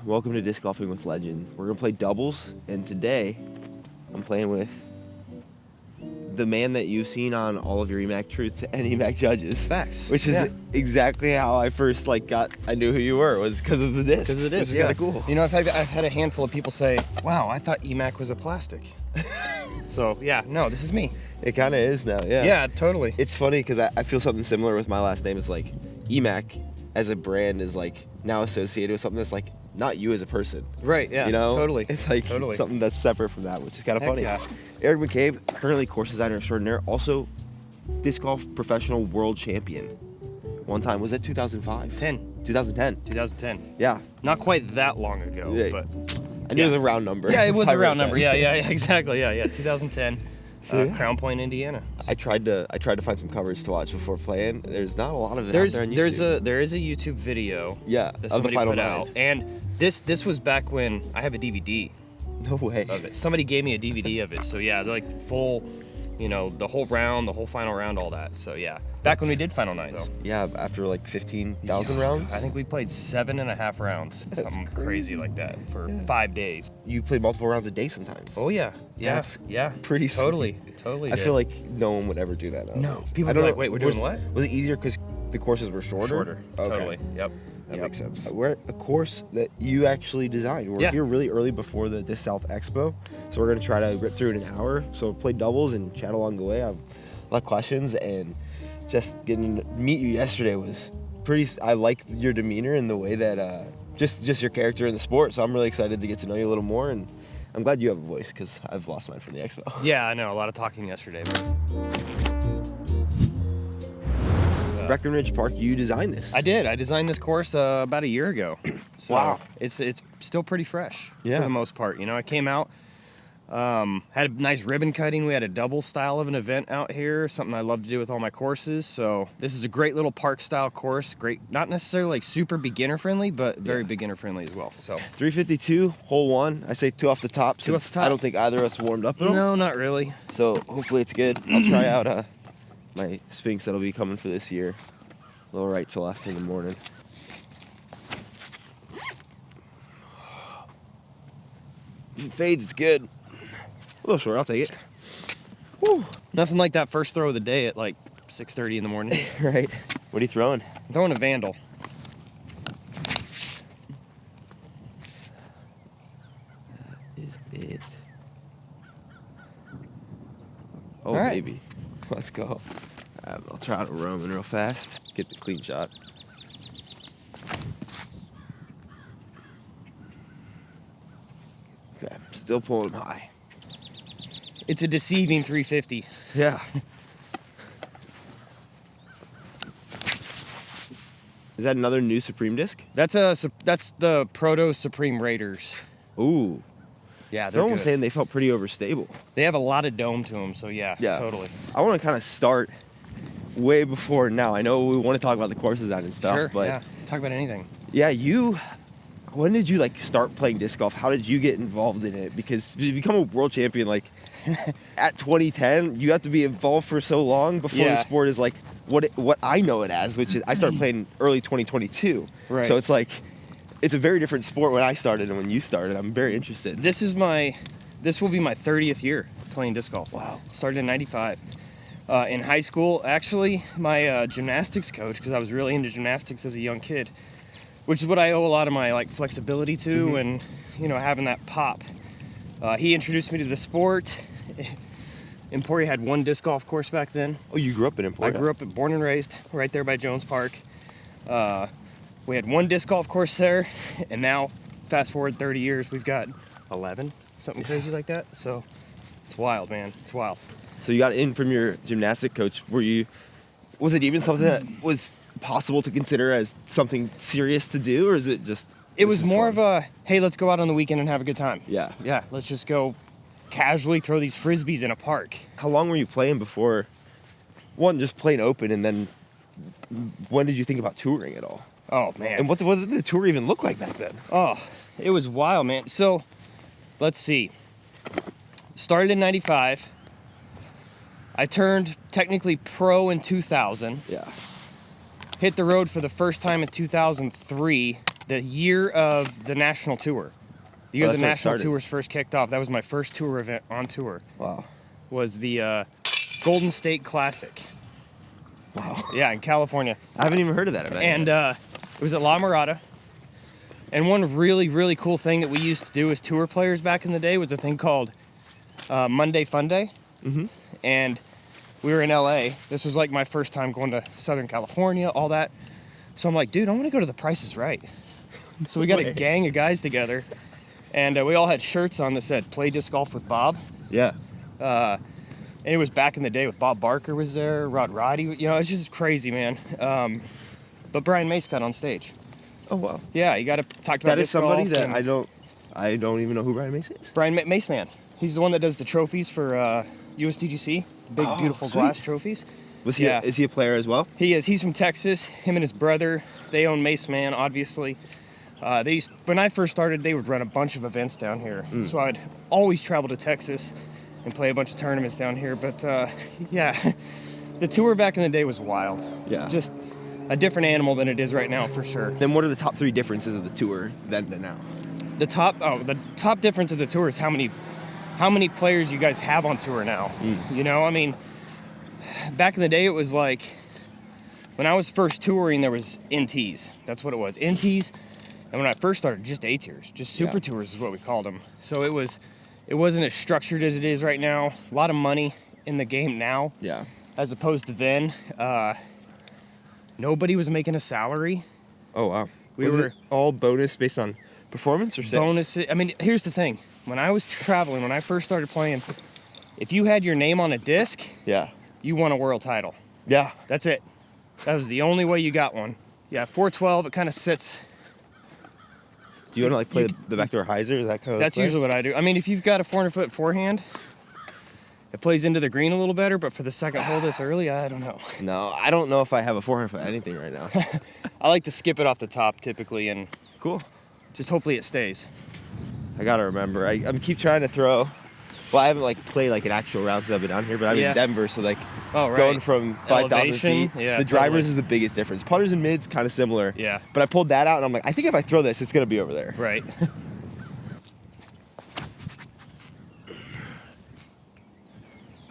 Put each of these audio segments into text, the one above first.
welcome to Disc Golfing with Legend. We're gonna play doubles, and today I'm playing with the man that you've seen on all of your EMAC Truths and EMAC Judges. Facts. Which is exactly how I first I knew who you were, was because of the discs. Because of the discs, which is kind of cool. You know, I've had a handful of people say, "Wow, I thought EMAC was a plastic." So yeah, no, this is me. It kind of is now, yeah. Yeah, totally. It's funny because I feel something similar with my last name. It's like EMAC as a brand is like now associated with something that's like not you as a person. Right, yeah, You know? totally. It's like something that's separate from that, which is kind of funny. Yeah. Eric McCabe, currently course designer extraordinaire, also disc golf professional world champion. One time, was it 2005? 2010. 2010. Yeah. Not quite that long ago, Yeah. but I knew it was a round number. yeah, it was a round 10. number. Yeah, exactly. Yeah. 2010. So, yeah. Crown Point, Indiana. I tried to find some covers to watch before playing. There's not a lot of it out there on YouTube. There is a YouTube video. Yeah, that of somebody the final put out, and this was back when I have a DVD. No way. Of it. Somebody gave me a DVD of it. So yeah, like full, you know, the whole round, the whole final round, all that. So yeah, back when we did final nights. Yeah, after like 15,000 rounds. I think we played 7.5 rounds, something crazy like that for 5 days. You play multiple rounds a day sometimes. Oh yeah, That's yeah, pretty totally. I feel like no one would ever do that nowadays. No, people are like, wait, we're doing what? Was it easier because the courses were shorter? Shorter, Okay. totally. Yep. That makes sense. We're at a course that you actually designed. We're here really early before the Disc South Expo, so we're going to try to rip through it in an hour. So play doubles and chat along the way. I have a lot of questions, and just getting to meet you yesterday was pretty. I like your demeanor and the way that just your character in the sport. So I'm really excited to get to know you a little more, and I'm glad you have a voice because I've lost mine from the Expo. Yeah, I know. A lot of talking yesterday. Breckenridge Park, you designed this. I did. I designed this course about a year ago. So wow. It's still pretty fresh for Yeah. the most part. You know, I came out, had a nice ribbon cutting. We had a double style of an event out here, something I love to do with all my courses. So this is a great little park style course. Great, not necessarily like super beginner friendly, but very beginner friendly as well. So 352, hole one. I say two off the top. Two off the top. I don't think either of us warmed up at all. No, not really. So hopefully it's good. I'll try out my Sphinx that'll be coming for this year. A little right to left in the morning. If it fades, it's good. A little short, I'll take it. Woo. Nothing like that first throw of the day at like 6:30 in the morning. Right. What are you throwing? I'm throwing a Vandal. That is it. Oh, all right. baby. Let's go. I'll try to roam in real fast. Get the clean shot. Okay, still pulling them high. It's a deceiving 350. Yeah. Is that another new Supreme disc? That's the Proto Supreme Raiders. Ooh. Yeah, they're Someone was good. saying they felt pretty overstable. They have a lot of dome to them, so yeah, totally. I want to kind of start way before now. I know we want to talk about the course design and stuff, Sure, but yeah, talk about anything. yeah, when did you like start playing disc golf? How did you get involved in it? Because to become a world champion, like at 2010, you have to be involved for so long before the sport is like what I know it as, which is I started playing early 2022. Right. So it's like, it's a very different sport when I started and when you started. I'm very interested. This will be my 30th year playing disc golf. Wow. Started in '95. In high school, actually, my gymnastics coach, because I was really into gymnastics as a young kid, which is what I owe a lot of my like flexibility to, and you know, having that pop. He introduced me to the sport. Emporia had one disc golf course back then. Oh, you grew up in Emporia? I grew up, born and raised, right there by Jones Park. We had one disc golf course there, and now, fast forward 30 years, we've got 11, something crazy like that. So it's wild, man. It's wild. So you got in from your gymnastic coach. Was it even something that was possible to consider as something serious to do, or is it just? It was more of a, hey, let's go out on the weekend and have a good time. Yeah. Yeah, let's just go casually throw these frisbees in a park. How long were you playing before, one, just playing open, and then when did you think about touring at all? Oh, man. And what did the tour even look like back then? Oh, it was wild, man. So, let's see. Started in '95. I turned technically pro in 2000. Yeah. Hit the road for the first time in 2003. the year of the national tour. The year the that's when it national started. tours first kicked off. That was my first tour event on tour. Wow. Was the Golden State Classic. Wow. Yeah, in California. I haven't even heard of that event. And yet. it was at La Mirada. And one really, really cool thing that we used to do as tour players back in the day was a thing called Monday Fun Day. Mm-hmm. And we were in LA. This was like my first time going to Southern California, all that. So I'm like, dude, I want to go to the Price is Right. So we got a gang of guys together. And we all had shirts on that said, play disc golf with Bob. Yeah. And it was back in the day with Bob Barker was there, Rod Roddy. You know, it's just crazy, man. But Brian Mace got on stage. Oh, wow. Yeah, you got to talk about That is disc somebody golf that and I don't even know who Brian Mace is. Brian Mace Man. He's the one that does the trophies for USDGC, the big, beautiful sweet. glass trophies. Was he? Yeah. Is he a player as well? He is. He's from Texas. Him and his brother, they own Mace Man, obviously. When I first started, they would run a bunch of events down here. So I'd always travel to Texas and play a bunch of tournaments down here. But yeah, the tour back in the day was wild. Yeah. Just a different animal than it is right now, for sure. Then what are the top 3 differences of the tour then to now? The top difference of the tour is how many players you guys have on tour now. You know, I mean, back in the day, it was like when I was first touring, there was NTs. That's what it was, NTs. And when I first started, just A tiers, just super tours is what we called them. So it wasn't as structured as it is right now. A lot of money in the game now, Yeah. as opposed to then. Nobody was making a salary. Oh, wow. We Was were it all bonus based on performance or sales? bonuses. I mean, here's the thing. When I was traveling, when I first started playing, if you had your name on a disc, Yeah. you won a world title. Yeah. That's it. That was the only way you got one. Yeah, 412, it kind of sits. Do you want to like play the backdoor hyzer? Is that kind of That's usually what I do. I mean, if you've got a 400-foot forehand, it plays into the green a little better, but for the second hole this early, I don't know. No, I don't know if I have a 400-foot anything right now. I like to skip it off the top typically, and Cool. just hopefully it stays. I gotta remember. I keep trying to throw. Well, I haven't like played like an actual round since I've been down here, but I'm Yeah. in Denver, so like Oh, right. going from 5,000 Elevation, feet. yeah, the drivers totally. is the biggest difference. Putters and mids kind of similar. Yeah. But I pulled that out, and I'm like, I think if I throw this, it's gonna be over there. Right.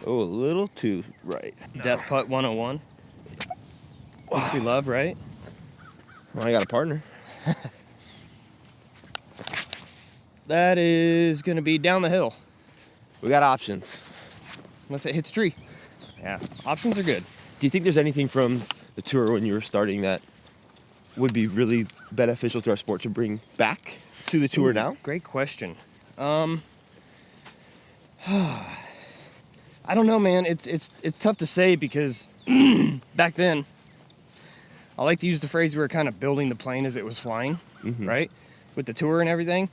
Oh, a little too right. Death putt 101. Which we love, right? Well, I got a partner. That is going to be down the hill, We got options. unless it hits a tree. Yeah, options are good. Do you think there's anything from the tour when you were starting that would be really beneficial to our sport to bring back to the tour now? Great question. I don't know, man. It's tough to say because back then, I like to use the phrase we were kind of building the plane as it was flying, right? With the tour and everything.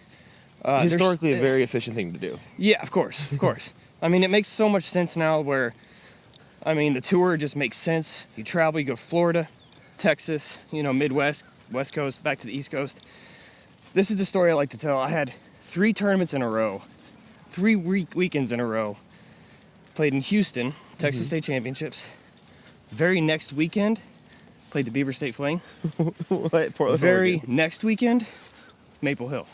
Historically, a very efficient thing to do. Yeah, of course, of course. I mean, it makes so much sense now where, I mean, the tour just makes sense. You travel, you go Florida, Texas, you know, Midwest, West Coast, back to the East Coast. This is the story I like to tell. I had 3 tournaments in a row, 3 weekends in a row. Played in Houston, Texas State Championships. Very next weekend, played the Beaver State Fling. What? Portland, Very Oregon. next weekend, Maple Hill.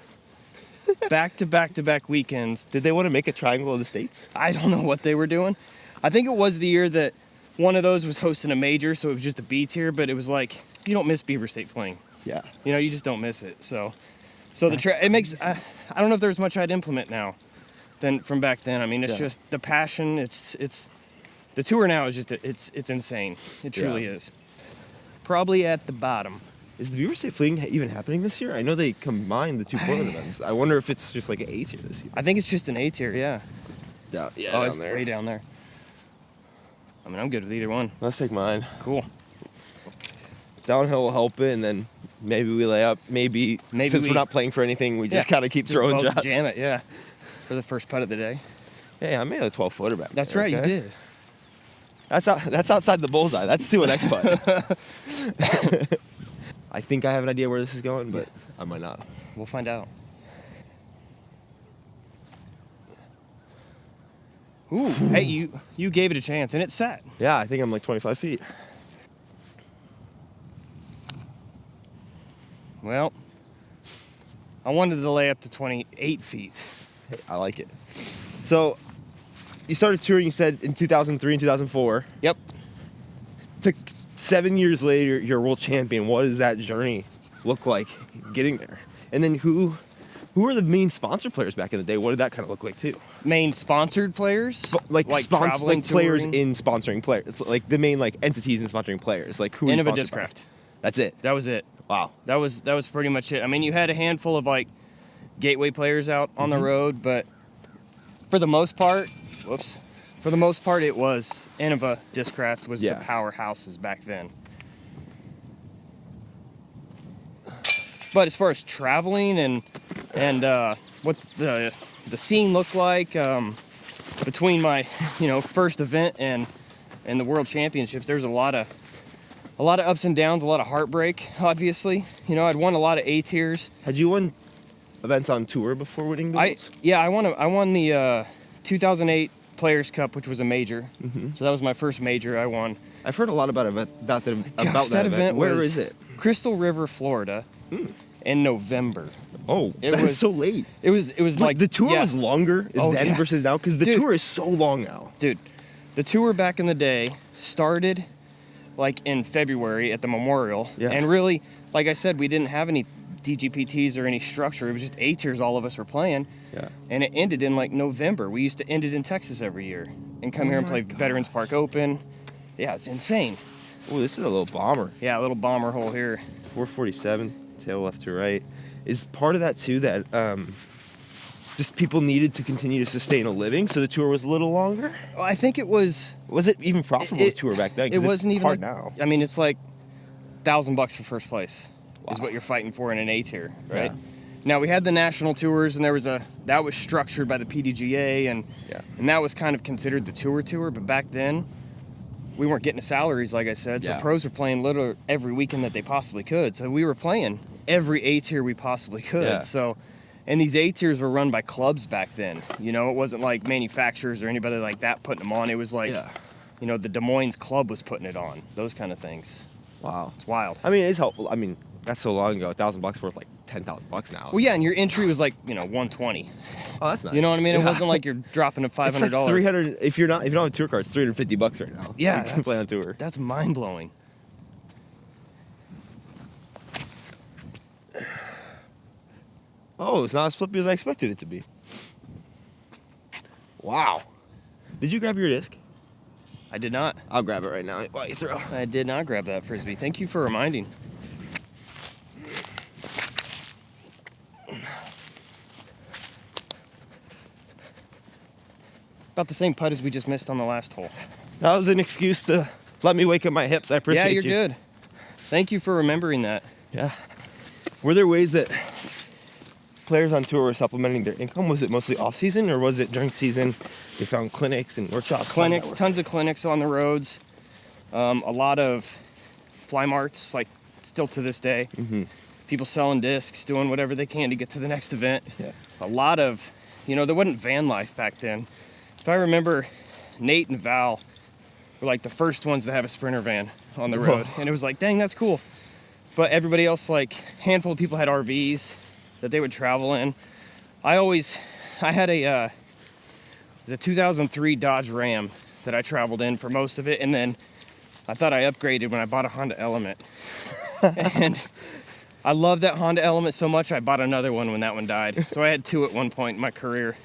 Back to back to back weekends. Did they want to make a triangle of the states? I don't know what they were doing. I think it was the year that one of those was hosting a major, so it was just a B tier, but it was like, you don't miss Beaver State Fling. Yeah. You know, you just don't miss it. So it makes, I don't know if there's much I'd implement now than from back then. I mean, it's Yeah. just the passion. It's the tour now is just, it's insane. It truly Yeah. is. Probably at the bottom. Is the Beaver State Fling even happening this year? I know they combined the 2 Portland events. I wonder if it's just like an A tier this year. I think it's just an A tier, yeah. Yeah, Oh, it's way down there. I mean, I'm good with either one. Let's take mine. Cool. Downhill will help it, and then maybe we lay up. Maybe since we're not playing for anything, we just kind of keep Just throwing bug shots. Jam it, yeah. For the first putt of the day. Hey, I made a 12-footer back That's there, right, okay? you did. That's outside the bullseye. That's 2-X putt. I think I have an idea where this is going, but I might not. We'll find out. Ooh, hey, you gave it a chance, and it sat. Yeah, I think I'm like 25 feet. Well, I wanted to lay up to 28 feet. Hey, I like it. So, you started touring, you said, in 2003 and 2004. Yep. Took 7 years later, you're a world champion. What does that journey look like getting there? And then who were the main sponsor players back in the day? What did that kind of look like too? Main sponsored players? Traveling, players touring? in sponsoring players. Like the main like entities in sponsoring players. Like who? Innova Discraft. That's it. That was it. Wow. That was pretty much it. I mean, you had a handful of like gateway players out on the road, but for the most part, it was Innova Discraft was the powerhouses back then. But as far as traveling and what the scene looked like between my first event and the World Championships, there's a lot of ups and downs, a lot of heartbreak. Obviously, I'd won a lot of A tiers. Had you won events on tour before winning those? I won the 2008 Players Cup, which was a major. So that was my first major I won. I've heard a lot about that event. Where is it? Crystal River, Florida, in November. Oh, that's so late. It was like the tour was longer then versus now, because the tour is so long now. Dude, the tour back in the day started like in February at the Memorial, and really, like I said, we didn't have any DGPTs or any structure. It was just A tiers all of us were playing, and it ended in like November. We used to end it in Texas every year and come here and play Veterans Park Open. Yeah, it's insane. Oh, this is a little bomber. Yeah, a little bomber hole here. 447, tail left to right. Is part of that too that just people needed to continue to sustain a living, so the tour was a little longer? Well, I think it was. Was it even profitable to tour back then? It wasn't even hard now. I mean, it's like $1,000 for first place is what you're fighting for in an A tier, right? Yeah. Now we had the national tours, and that was structured by the PDGA, and that was kind of considered the tour. But back then, we weren't getting the salaries, like I said. So pros were playing literally every weekend that they possibly could. So we were playing every A tier we possibly could. Yeah. So, and these A tiers were run by clubs back then. It wasn't like manufacturers or anybody like that putting them on. It was like, the Des Moines club was putting it on. Those kind of things. Wow, it's wild. I mean, it's helpful. I mean, that's so long ago. $1,000 worth like $10,000 now. Well, yeah, and your entry was like $120. Oh, that's nice. You know what I mean? It wasn't like you're dropping a $500. It's like $300. If you don't have a tour card, it's $350 right now. Yeah, you can play on tour. That's mind blowing. Oh, it's not as flippy as I expected it to be. Wow. Did you grab your disc? I did not. I'll grab it right now while you throw. I did not grab that Frisbee. Thank you for reminding. About the same putt as we just missed on the last hole. That was an excuse to let me wake up my hips. I appreciate you. Yeah, you're good. Thank you for remembering that. Yeah. Were there ways that players on tour were supplementing their income? Was it mostly off season, or was it during season? They found clinics and workshops. Tons of clinics on the roads. A lot of fly marts, like still to this day. People selling discs, doing whatever they can to get to the next event. Yeah. A lot of, there wasn't van life back then. If I remember, Nate and Val were like the first ones to have a Sprinter van on the road, and it was like, dang, that's cool. But everybody else, like handful of people had RVs that they would travel in. I had the 2003 Dodge Ram that I traveled in for most of it, and then I thought I upgraded when I bought a Honda Element. And I love that Honda Element so much, I bought another one when that one died. So I had two at one point in my career.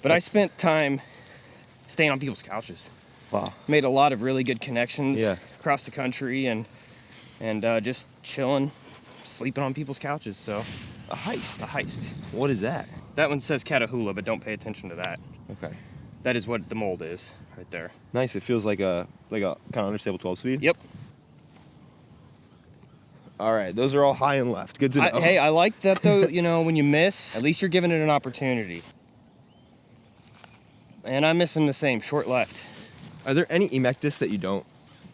But I spent time staying on people's couches. Wow. Made a lot of really good connections across the country, and just chilling, sleeping on people's couches. So a heist. A heist. What is that? That one says Catahoula, but don't pay attention to that. Okay. That is what the mold is right there. Nice. It feels like a kind of understable 12-speed. Yep. All right. Those are all high and left. Good to know. Hey, I like that though. When you miss, at least you're giving it an opportunity. And I'm missing the same, short left. Are there any EMEC discs that you don't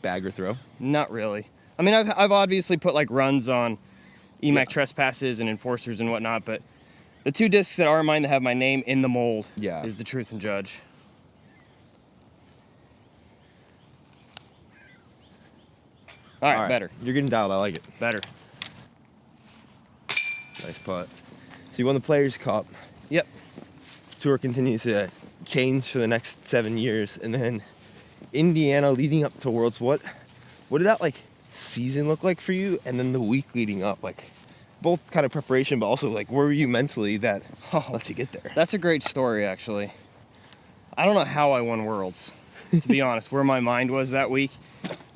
bag or throw? Not really. I mean, I've obviously put like runs on EMEC trespasses and enforcers and whatnot, but the two discs that are mine that have my name in the mold is the Truth and Judge. All right, better. You're getting dialed. I like it. Better. Nice putt. So you won the Players' Cup. Yep. Tour continues to change for the next 7 years, and then Indiana leading up to Worlds. What did that like season look like for you? And then the week leading up, like both kind of preparation, but also like where were you mentally that lets you get there? That's a great story, actually. I don't know how I won Worlds, to be honest. Where my mind was that week.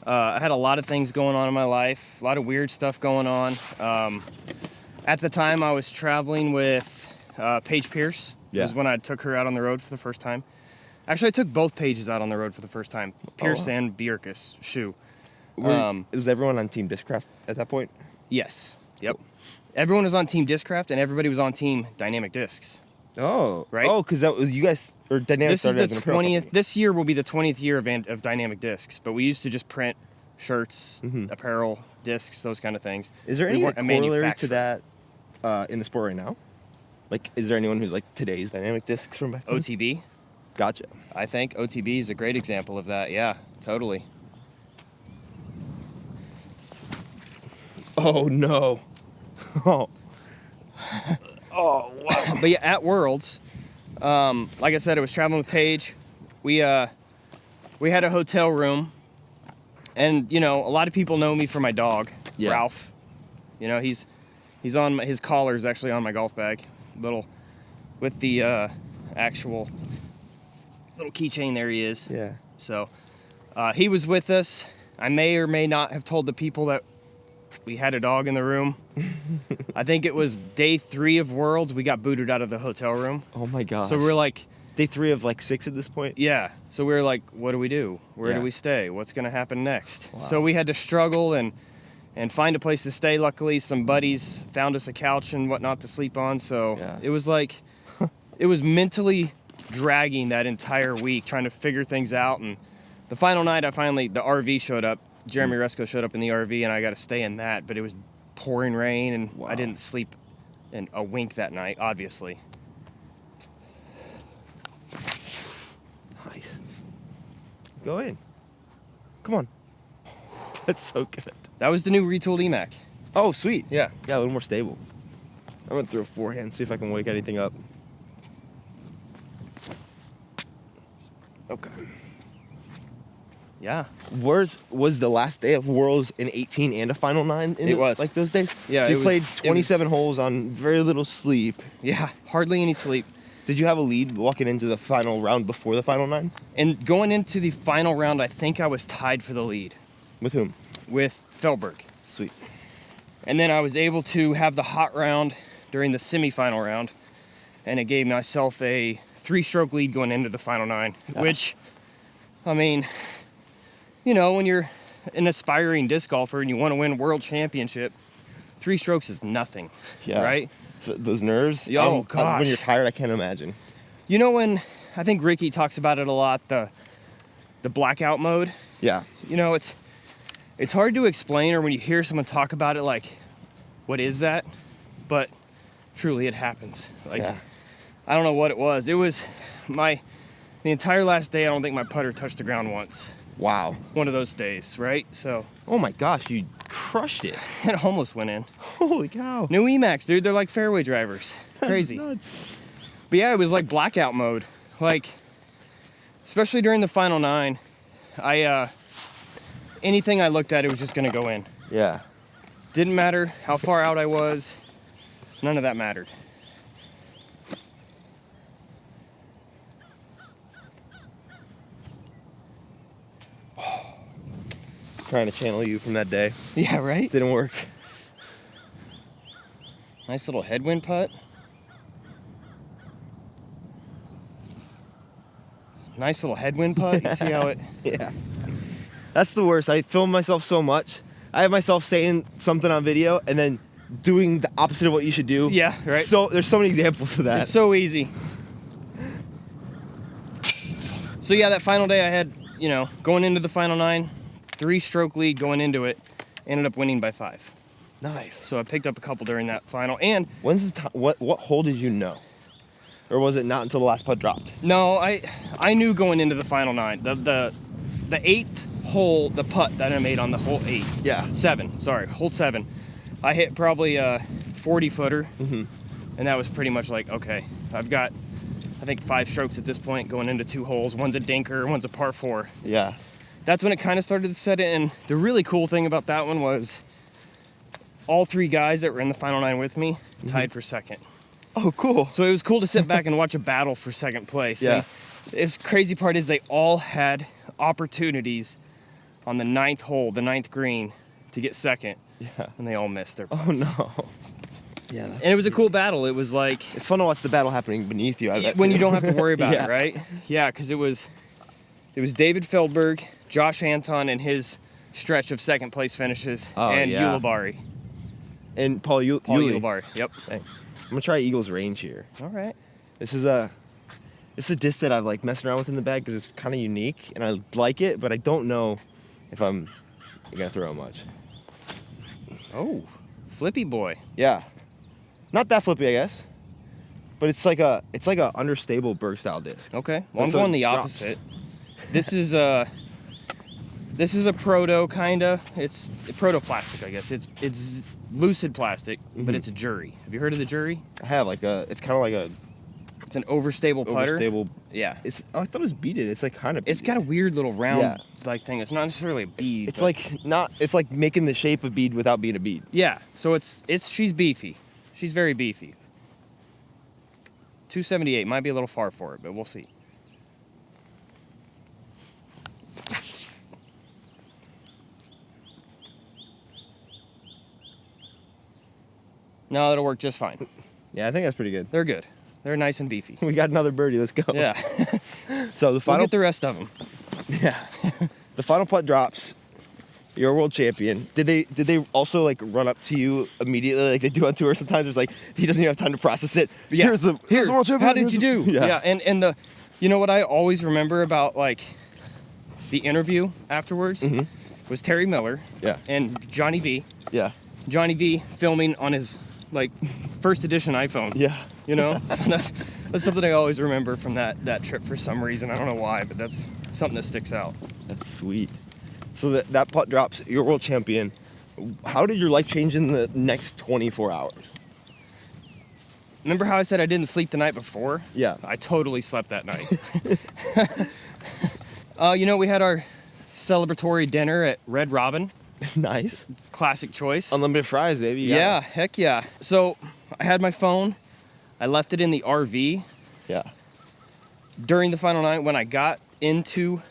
I had a lot of things going on in my life, a lot of weird stuff going on. At the time, I was traveling with Paige Pierce. Yeah. It was when I took her out on the road for the first time. Actually, I took both Pages out on the road for the first time. Pierce and Bjerkes, shoe. Was everyone on Team Discraft at that point? Yes. Yep. Everyone was on Team Discraft, and everybody was on Team Dynamic Discs. Oh. Right? Oh, because that was you guys, or Dynamic This is started the as an apparel 20th. company. This year will be the 20th year of Dynamic Discs, but we used to just print shirts, apparel, discs, those kind of things. Is there We any weren't a corollary to manufacturer. that in the sport right now? Like, is there anyone who's like today's Dynamic Discs from back then? OTB, Gotcha. I think OTB is a great example of that. Yeah, totally. Oh no. Oh. Oh wow. But yeah, at Worlds, like I said, I was traveling with Paige. We had a hotel room, and you know, a lot of people know me for my dog, Yeah. Ralph. You know, he's on his collar is actually on my golf bag, little with the actual little keychain. There he is. Yeah. So he was with us. I may or may not have told the people that we had a dog in the room. I think it was day 3 of Worlds. We got booted out of the hotel room. Oh my gosh. So we're like, day 3 of like 6 at this point. yeah. So we were like, what do we do? Where Yeah. do we stay? What's going to happen next? Wow. So we had to struggle and find a place to stay. Luckily, some buddies found us a couch and whatnot to sleep on. So Yeah. it was like, it was mentally dragging that entire week, trying to figure things out. And the final night, the RV showed up. Jeremy Resco showed up in the RV, and I got to stay in that. But it was pouring rain, and Wow. I didn't sleep in a wink that night, obviously. Nice. Go in. Come on. That's so good. That was the new retooled EMAC. Oh, sweet. Yeah. Yeah, a little more stable. I'm gonna throw a forehand, see if I can wake anything up. Okay. Yeah. Was the last day of Worlds in 18 and a final 9? It was. Like those days? Yeah, So you it was- played it was- 27 holes on very little sleep. Yeah. Hardly any sleep. Did you have a lead walking into the final round before the final 9? And going into the final round, I think I was tied for the lead With whom? with Felberg. Sweet. And then I was able to have the hot round during the semifinal round, and it gave myself a 3-stroke lead going into the final 9, which, I mean, you know, when you're an aspiring disc golfer and you want to win a world championship, 3 strokes is nothing, Yeah. right? So those nerves. Oh, and, gosh. when you're tired, I can't imagine. You know, when I think Ricky talks about it a lot, the blackout mode. Yeah. You know, it's hard to explain, or when you hear someone talk about it, like, what is that? But truly, it happens. Like, Yeah. I don't know what it was. It was the entire last day, I don't think my putter touched the ground once. Wow. One of those days, right? So Oh my gosh, you crushed it. it almost went in. Holy cow. New EMAX, dude. They're like fairway drivers. Crazy. That's nuts. But yeah, it was like blackout mode. Like, especially during the final 9, anything I looked at, it was just gonna go in. Yeah. Didn't matter how far out I was. None of that mattered. Trying to channel you from that day. Yeah, right? Didn't work. Nice little headwind putt. Nice little headwind putt. You see how it... Yeah. That's the worst. I film myself so much. I have myself saying something on video and then doing the opposite of what you should do. Yeah, right. So there's so many examples of that. It's so easy. So yeah, that final day I had, you know, going into the final 9, 3-stroke lead going into it, ended up winning by 5. Nice. So I picked up a couple during that final. And When's the time? What hole did you know? Or was it not until the last putt dropped? no, I knew going into the final 9. The 8th hole, the putt that I made on the hole 8. Yeah. 7, sorry, hole 7. I hit probably a 40-footer. And that was pretty much like, okay, I've got, I think 5 strokes at this point going into 2 holes. One's a dinker, one's a par 4. Yeah. That's when it kind of started to set in. And the really cool thing about that one was all 3 guys that were in the final 9 with me tied for second. Oh, cool. So it was cool to sit back and watch a battle for second place. Yeah. The crazy part is they all had opportunities on the 9th hole, the 9th green, to get second. Yeah. And they all missed their Oh, putts. no. Yeah. And it was a cool battle. It was like, It's fun to watch the battle happening beneath you, I bet, when too. you don't have to worry about Yeah. it, right? Yeah, because it was David Feldberg, Josh Anton, and his stretch of second place finishes, and yeah. Ulibarri. And Paul Paul Ulibarri. Ulibarri. Yep. Thanks. I'm gonna try Eagles Range here. All right. This is a disc that I've like messing around with in the bag because it's kind of unique and I like it, but I don't know if I'm gonna throw much. Oh, flippy boy. Yeah, not that flippy, I guess, but it's like a understable Berg style disc. Okay. Well, I'm So going it the drops. opposite. This is a proto kinda. It's a protoplastic, I guess. It's lucid plastic, but it's a jury. Have you heard of the jury? I have it's kind of like a It's an overstable putter. overstable. Yeah. I thought it was beaded. It's like kind of. It's got a weird little round Yeah. like thing. It's not necessarily a bead. It's but- like not. It's like making the shape of bead without being a bead. Yeah. So she's beefy. She's very beefy. 278 might be a little far for it, but we'll see. No, it'll work just fine. Yeah, I think that's pretty good. They're good. They're nice and beefy. We got another birdie. Let's go. Yeah. So the We'll final. get the rest of them. Yeah. The final putt drops. You're a world champion. Did they also like run up to you immediately like they do on tour sometimes? It's like he doesn't even have time to process it. Yeah. Here's the world champion. How did you do? Yeah. And the, you know what I always remember about like the interview afterwards was Terry Miller. Yeah. And Johnny V. Yeah. Johnny V filming on his like first edition iPhone. Yeah. You know, that's something I always remember from that trip for some reason. I don't know why, but that's something that sticks out. That's sweet. So that putt drops. You're world champion. How did your life change in the next 24 hours? Remember how I said I didn't sleep the night before? Yeah. I totally slept that night. You know, we had our celebratory dinner at Red Robin. Nice. Classic choice. Unlimited fries, baby. Yeah, heck yeah. So I had my phone. I left it in the RV. Yeah. During the final night, when I got into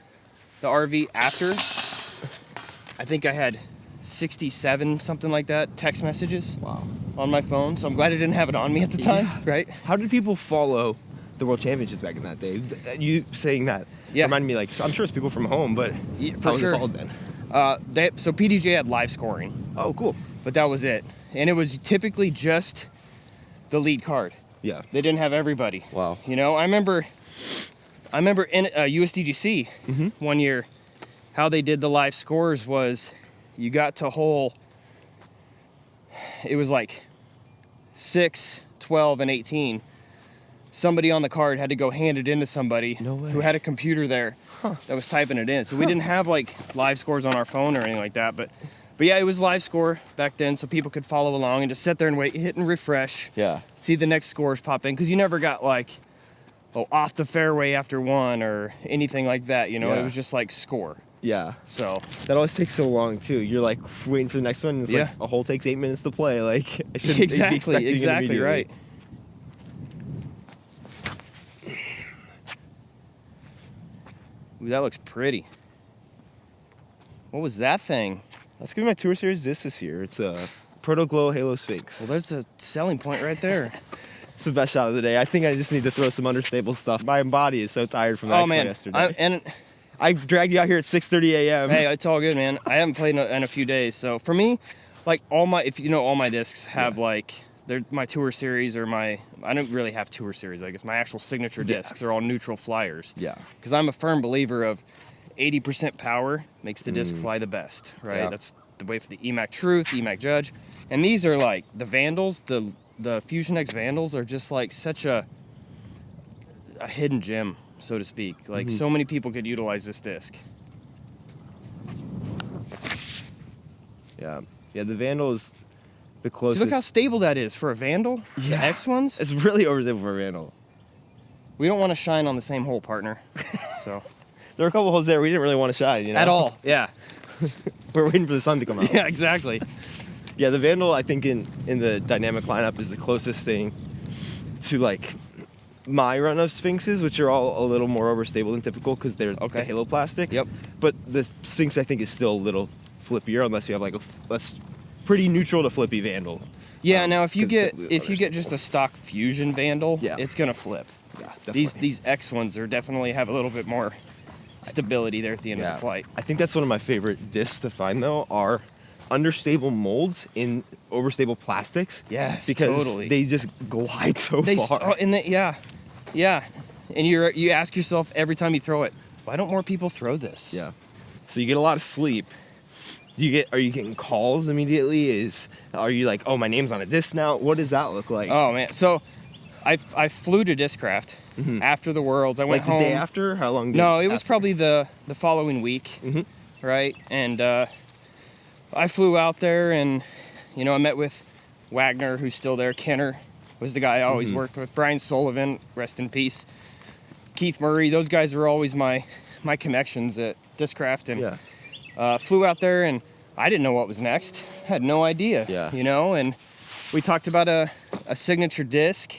the RV after, I think I had 67, something like that, text messages Wow. on my phone. So I'm glad I didn't have it on me at the time, right? How did people follow the world championships back in that day? You saying that reminded me, like, I'm sure it's people from home, but Yeah, how for was it sure. followed then? So PDJ had live scoring, Oh, cool. but that was it. And it was typically just the lead card. Yeah. They didn't have everybody. Wow. You know, I remember in USDGC one year, how they did the live scores was you got to hole, it was like 6, 12, and 18. Somebody on the card had to go hand it into somebody No way. who had a computer there that was typing it in. So we didn't have like live scores on our phone or anything like that, but yeah, it was live score back then, so people could follow along and just sit there and wait, hit and refresh, Yeah. see the next scores pop in, because you never got like, off the fairway after one or anything like that, you know? Yeah. It was just like score. Yeah. So, That always takes so long too. You're like waiting for the next one. And it's like Yeah. a hole takes 8 minutes to play. Like I shouldn't be expecting it exactly immediately. right. Ooh, that looks pretty. What was that thing? That's gonna be my Tour Series disc this year. It's a Proto Glow Halo Sphinx. Well, there's a selling point right there. It's the best shot of the day. I think I just need to throw some understable stuff. My body is so tired from that Oh man, yesterday. I dragged you out here at 6:30 a.m. Hey, it's all good, man. I haven't played in a few days, so for me, like all my discs have like they're my Tour Series or I don't really have Tour Series. I guess my actual signature discs are all neutral flyers. Yeah. Because I'm a firm believer of 80% power makes the disc fly the best, right? Yeah. That's the way for the EMAC Truth, EMAC Judge, and these are like the Vandals, the Fusion X Vandals are just like such a hidden gem, so to speak. Like so many people could utilize this disc. Yeah. Yeah, the Vandals, The closest. See, look how stable that is for a Vandal. Yeah. The X ones. It's really overstable for a Vandal. We don't want to shine on the same hole, partner. So. There were a couple holes there we didn't really want to shine, you know? At all. Yeah. We're waiting for the sun to come out. Yeah, exactly. Yeah, the Vandal, I think in the dynamic lineup is the closest thing to like my run of Sphinxes, which are all a little more overstable than typical because they're the Halo plastics. Yep. But the Sphinx, I think, is still a little flippier unless you have like a pretty neutral to flippy Vandal. Yeah. Now, if you get just a stock Fusion Vandal, Yeah. it's gonna flip. Yeah, definitely. These X ones are definitely have a little bit more stability there at the end of the flight. I think that's one of my favorite discs to find though are understable molds in overstable plastics. Yes, because totally. they just glide so far. Yeah. And you ask yourself every time you throw it, why don't more people throw this? Yeah. So you get a lot of sleep. Are you getting calls immediately? Are you like, oh, my name's on a disc now? What does that look like? Oh man. So I flew to Discraft after the Worlds. I went like the home. day after? How long? No, it was probably the following week, right? And I flew out there, and I met with Wagner, who's still there. Kenner was the guy I always worked with. Brian Sullivan, rest in peace. Keith Murray. Those guys were always my connections at Discraft, and flew out there, and I didn't know what was next. Had no idea. Yeah. And we talked about a signature disc,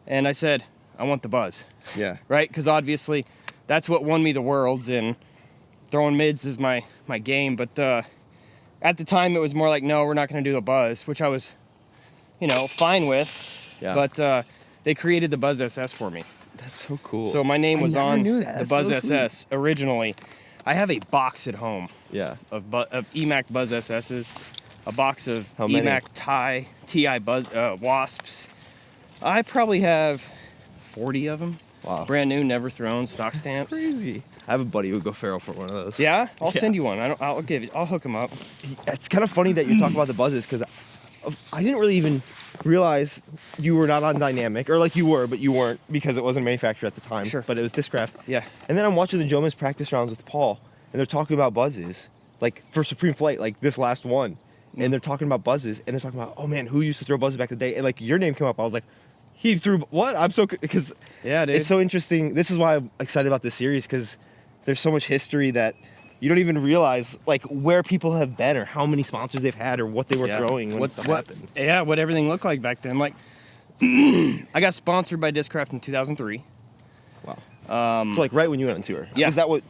and I said, I want the Buzz. Yeah. Right? Because obviously that's what won me the Worlds, and throwing mids is my game. But at the time, it was more like, no, we're not going to do the Buzz, which I was, fine with. Yeah. But they created the Buzz SS for me. That's so cool. So my name was on the Buzz so SS originally. I have a box at home Yeah. of EMAC Buzz SS's, a box of How many? EMAC TI Buzz Wasps. I probably have 40 of them. Wow. Brand new, never thrown, stock stamps. Crazy. I have a buddy who would go feral for one of those. Yeah, I'll send you one. I'll hook him up. It's kind of funny that you talk about the Buzzes because I didn't really even realize you were not on Dynamic, or like you were, but you weren't because it wasn't manufactured at the time. Sure. But it was Discraft. Yeah. And then I'm watching the Jomas practice rounds with Paul, and they're talking about Buzzes, like for Supreme Flight, like this last one. And they're talking about Buzzes, and they're talking about, oh man, who used to throw Buzzes back in the day? And like your name came up. I was like, he threw what? I'm so, because Yeah, dude. it's so interesting. This is why I'm excited about this series, because there's so much history that you don't even realize like where people have been or how many sponsors they've had or what they were throwing when stuff happened. Yeah, what everything looked like back then. Like, I got sponsored by Discraft in 2003. Wow. So like right when you went on tour. Yeah. Was that what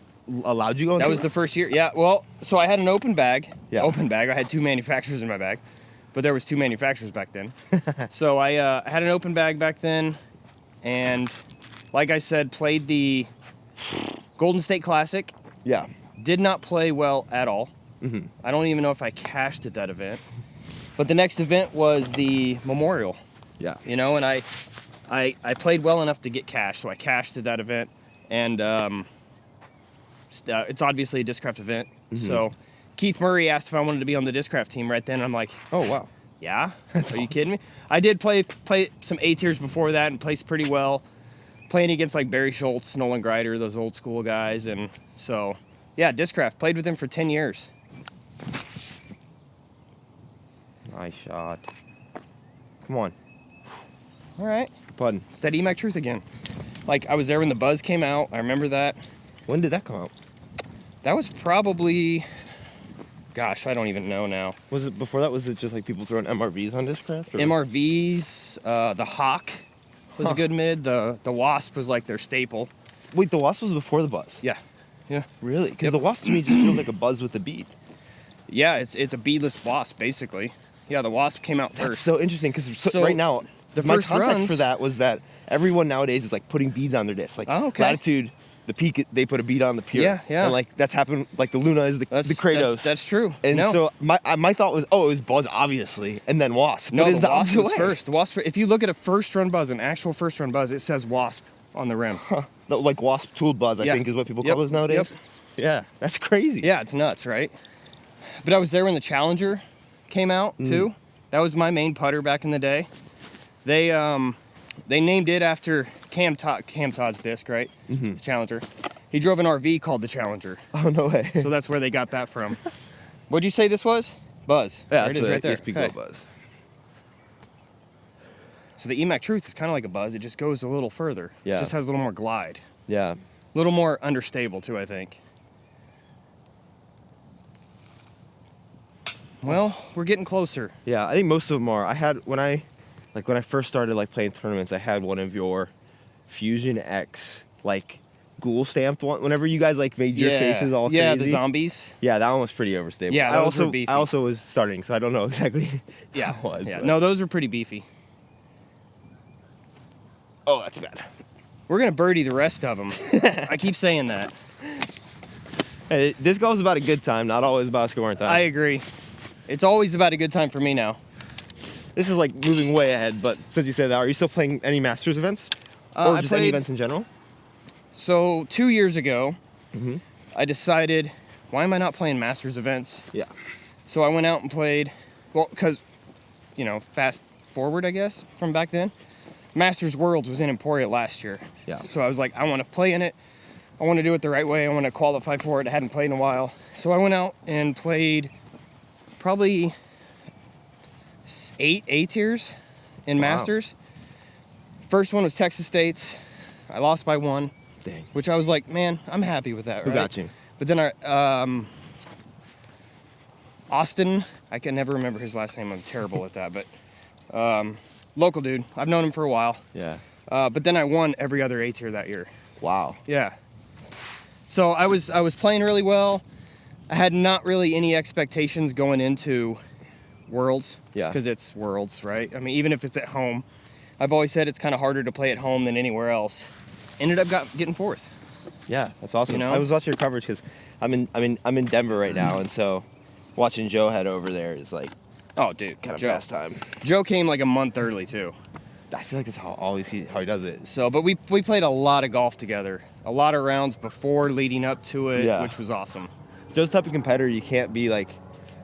allowed you to go on That tour? was the first year. Yeah, well, so I had an open bag. Yeah. Open bag. I had 2 manufacturers in my bag, but there was 2 manufacturers back then. So I had an open bag back then, and like I said, played the Golden State Classic. Yeah. Did not play well at all. Mm-hmm. I don't even know if I cashed at that event. But the next event was the Memorial. Yeah. And I played well enough to get cash, so I cashed at that event. And it's obviously a Discraft event. Mm-hmm. So Keith Murray asked if I wanted to be on the Discraft team right then. And I'm like, Oh wow. yeah? That's Are you awesome. kidding me? I did play some A tiers before that and placed pretty well. Playing against like Barry Schultz, Nolan Greider, those old school guys. And so, yeah, Discraft. Played with him for 10 years. Nice shot. Come on. All right. Putting. It's that EMAC truth again. Like, I was there when the Buzz came out. I remember that. When did that come out? That was probably, gosh, I don't even know now. Was it before that? Was it just like people throwing MRVs on Discraft? Or? MRVs, the Hawk was a good mid. The Wasp was like their staple. Wait, the Wasp was before the Buzz? Yeah. Yeah. Really? Because the Wasp to me just feels like a Buzz with a bead. Yeah, it's a beadless Wasp, basically. Yeah, the Wasp came out That's first. so interesting because So, right now, my first context runs- for that was that everyone nowadays is like putting beads on their discs. Like Oh, okay. Latitude, the Peak, they put a bead on the Pure. Yeah, yeah. And like that's happened, like the Luna is the Kratos. That's true. And No. so my thought was, oh, it was Buzz, obviously, and then Wasp. No, but it's the the Wasp opposite was way. first. The Wasp, if you look at a first run Buzz, an actual first run Buzz, it says Wasp on the rim. No, like Wasp tooled Buzz, I Yeah. think is what people Yep. call those nowadays. Yep. Yeah, that's crazy. Yeah, it's nuts, right? But I was there when the Challenger came out too. That was my main putter back in the day. They named it after Cam Todd's disc, right? The Challenger. He drove an RV called the Challenger, Oh no way. so that's where they got that from. What'd you say this was? Buzz. yeah, there it it's is, a right there. ESP Okay. Go Buzz. So the EMAC Truth is kind of like a Buzz. It just goes a little further. Yeah. It just has a little more glide. Yeah. A little more understable too, I think. Well, we're getting closer. Yeah, I think most of them are. I had when I first started like playing tournaments, I had one of your Fusion X like ghoul stamped one. Whenever you guys like made your faces all crazy. Yeah, the zombies. Yeah, that one was pretty overstable. Yeah, those were beefy. I also was starting, so I don't know exactly. Yeah, how it was, yeah. but- No, those were pretty beefy. Oh, that's bad. We're gonna birdie the rest of them. I keep saying that. Hey, this golf's about a good time, not always about scoring time. I agree. It's always about a good time for me now. This is like moving way ahead, but since you said that, are you still playing any Masters events? Or I just any played- events in general? So 2 years ago, Mhm. I decided, why am I not playing Masters events? Yeah. So I went out and played, well, because, fast forward, I guess, from back then. Masters Worlds was in Emporia last year. Yeah. So I was like, I want to play in it. I want to do it the right way. I want to qualify for it. I hadn't played in a while. So I went out and played probably 8 A-tiers in Wow. Masters. First one was Texas State's. I lost by 1. Dang. Which I was like, man, I'm happy with that, Who right? got you? But then Austin, I can never remember his last name. I'm terrible at that, but local dude. I've known him for a while. Yeah. But then I won every other A-tier that year. Wow. Yeah. So I was playing really well. I had not really any expectations going into Worlds. Yeah. Because it's Worlds, right? I mean, even if it's at home, I've always said it's kind of harder to play at home than anywhere else. Ended up getting 4th. Yeah, that's awesome. You know? I was watching your coverage because I'm in Denver right now, and so watching Joe head over there is like Oh, dude, kind of Joe. pastime. Joe came like a month early too. I feel like that's how he does it. So, but we played a lot of golf together, a lot of rounds before leading up to it, Yeah. which was awesome. Joe's the type of competitor you can't be like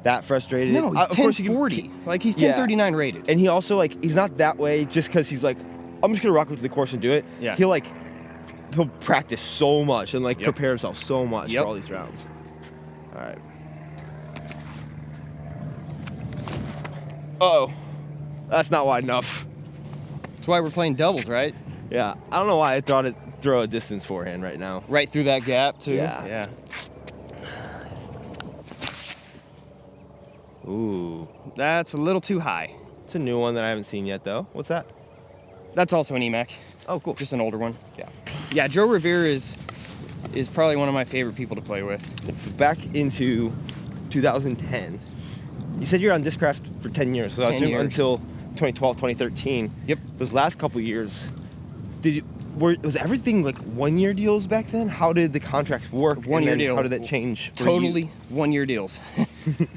that frustrated. No, he's Of course you can- 1040. Like he's Yeah. 1039 rated. And he also like he's not that way just because he's like, I'm just gonna rock up to the course and do it. Yeah. He'll practice so much and like Yep. prepare himself so much Yep. for all these rounds. All right. Oh, that's not wide enough. That's why we're playing doubles, right? Yeah, I don't know why I thought it throw a distance forehand right now. Right through that gap too. Yeah. Yeah. Ooh, That's a little too high. it's a new one that I haven't seen yet though. What's that? That's also an EMAC, Oh, cool. just an older one. Yeah. Yeah, Joe Revere is probably one of my favorite people to play with. So back into 2010. You said you're on Discraft for 10 years, so I 10 assume years. until 2012, 2013. Yep. Those last couple years, was everything like 1-year deals back then? How did the contracts work? And 1-year then deal. How did that change? For Totally you? 1-year deals.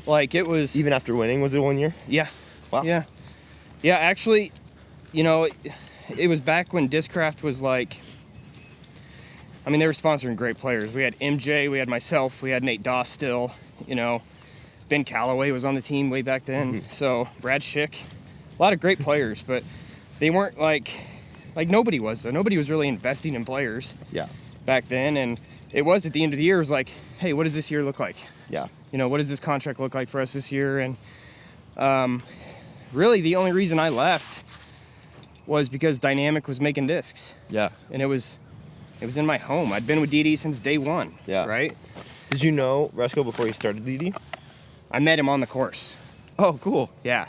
Like it was. Even after winning, was it 1 year? Yeah. Wow. Yeah. Yeah, actually, it was back when Discraft was like, I mean, they were sponsoring great players. We had MJ, we had myself, we had Nate Doss still, Ben Calloway was on the team way back then. So Brad Schick, a lot of great players, but they weren't like nobody was. So nobody was really investing in players Yeah. back then. And it was at the end of the year, it was like, hey, what does this year look like? Yeah. What does this contract look like for us this year? And really the only reason I left was because Dynamic was making discs. Yeah. And it was in my home. I'd been with DD since day one. Yeah. Right? Did you know Resco before you started DD? I met him on the course. Oh, cool. Yeah.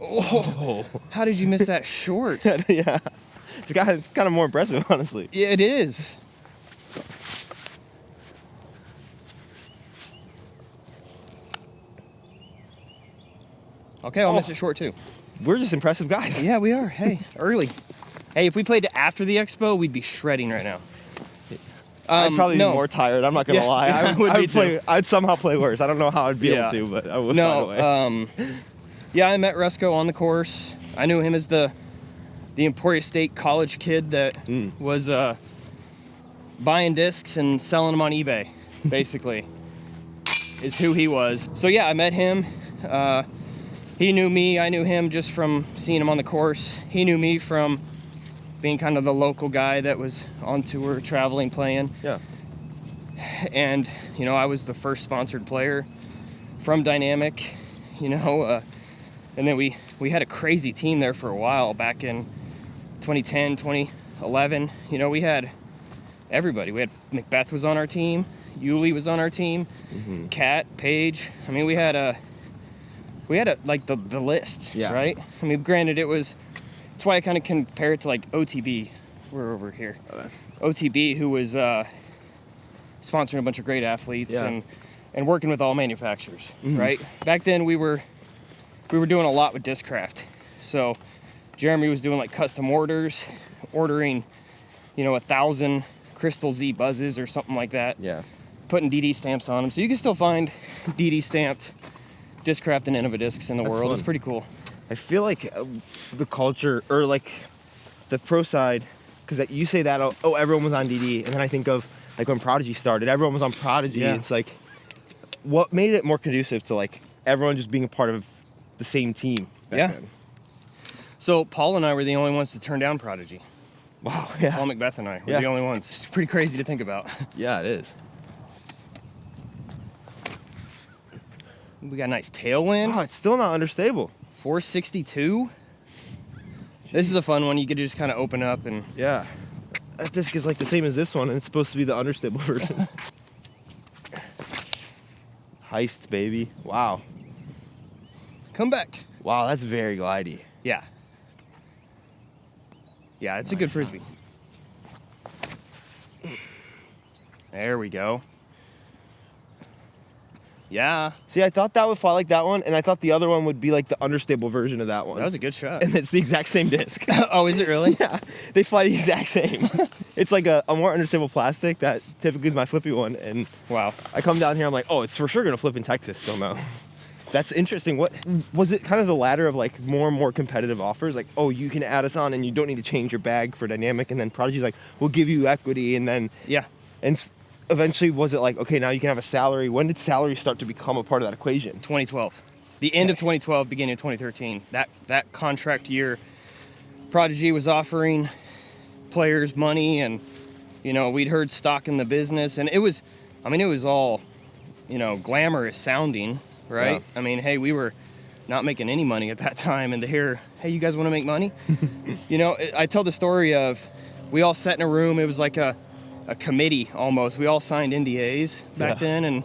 Oh. How did you miss that short? Yeah. It's kind of more impressive, honestly. Yeah, it is. Okay, I'll miss it short too. We're just impressive guys. Yeah, we are. Hey, early. Hey, if we played after the expo, we'd be shredding right now. I'd probably no. be more tired. I'm not gonna Yeah, lie. yeah, I would be I'd somehow play worse. I don't know how I'd be able to, but I would find a way. No, yeah, I met Resco on the course. I knew him as the Emporia State college kid that was buying discs and selling them on eBay, basically, is who he was. So yeah, I met him. He knew me. I knew him just from seeing him on the course. He knew me from being kind of the local guy that was on tour, traveling, playing. Yeah. And, you know, I was the first sponsored player from Dynamic, you know, and then we had a crazy team there for a while back in 2010, 2011. You know, we had everybody. We had Macbeth was on our team, Yuli was on our team, Kat, Paige. I mean, we had like the list, right? I mean, granted, that's why I kind of compare it to like OTB. We're over here. OTB, who was sponsoring a bunch of great athletes and working with all manufacturers, right? Back then, we were doing a lot with Discraft. So Jeremy was doing like custom ordering, you know, 1,000 Crystal Z buzzes or something like that. Yeah. Putting DD stamps on them. So you can still find DD stamped Discraft and Innova discs in the world. Fun. It's pretty cool. I feel like the culture, or like the pro side, because you say that, oh, everyone was on DD, and then I think of like when Prodigy started, everyone was on Prodigy. Yeah. It's like, what made it more conducive to like everyone just being a part of the same team back then? So Paul and I were the only ones to turn down Prodigy. Wow, yeah. Paul, Macbeth, and I were the only ones. It's pretty crazy to think about. Yeah, it is. We got a nice tailwind. Oh, it's still not understable. 462. This is a fun one. You could just kind of open up and... Yeah. That disc is like the same as this one, and it's supposed to be the understable version. Heist, baby. Wow. Come back. Wow, that's very glidey. Yeah. Yeah, it's a good Frisbee. There we go. Yeah. See, I thought that would fly like that one, and I thought the other one would be like the understable version of that one. That was a good shot. And it's the exact same disc. Oh, is it really? Yeah. They fly the exact same. It's like a more understable plastic that typically is my flippy one, and wow. I come down here, I'm like, oh, it's for sure going to flip in Texas, still no. That's interesting. What was it, kind of the ladder of like more and more competitive offers? Like, oh, you can add us on and you don't need to change your bag for Dynamic, and then Prodigy's like, we'll give you equity, and then... Yeah. And eventually, was it like, okay, now you can have a salary? When did salary start to become a part of that equation? 2012. The end of 2012, beginning of 2013. That contract year, Prodigy was offering players money, and, you know, we'd heard stock in the business, and it was all, you know, glamorous sounding, right? Yeah. I mean, hey, we were not making any money at that time, and to hear, hey, you guys want to make money? You know, I tell the story of, we all sat in a room, it was like a committee almost. We all signed NDAs back then, and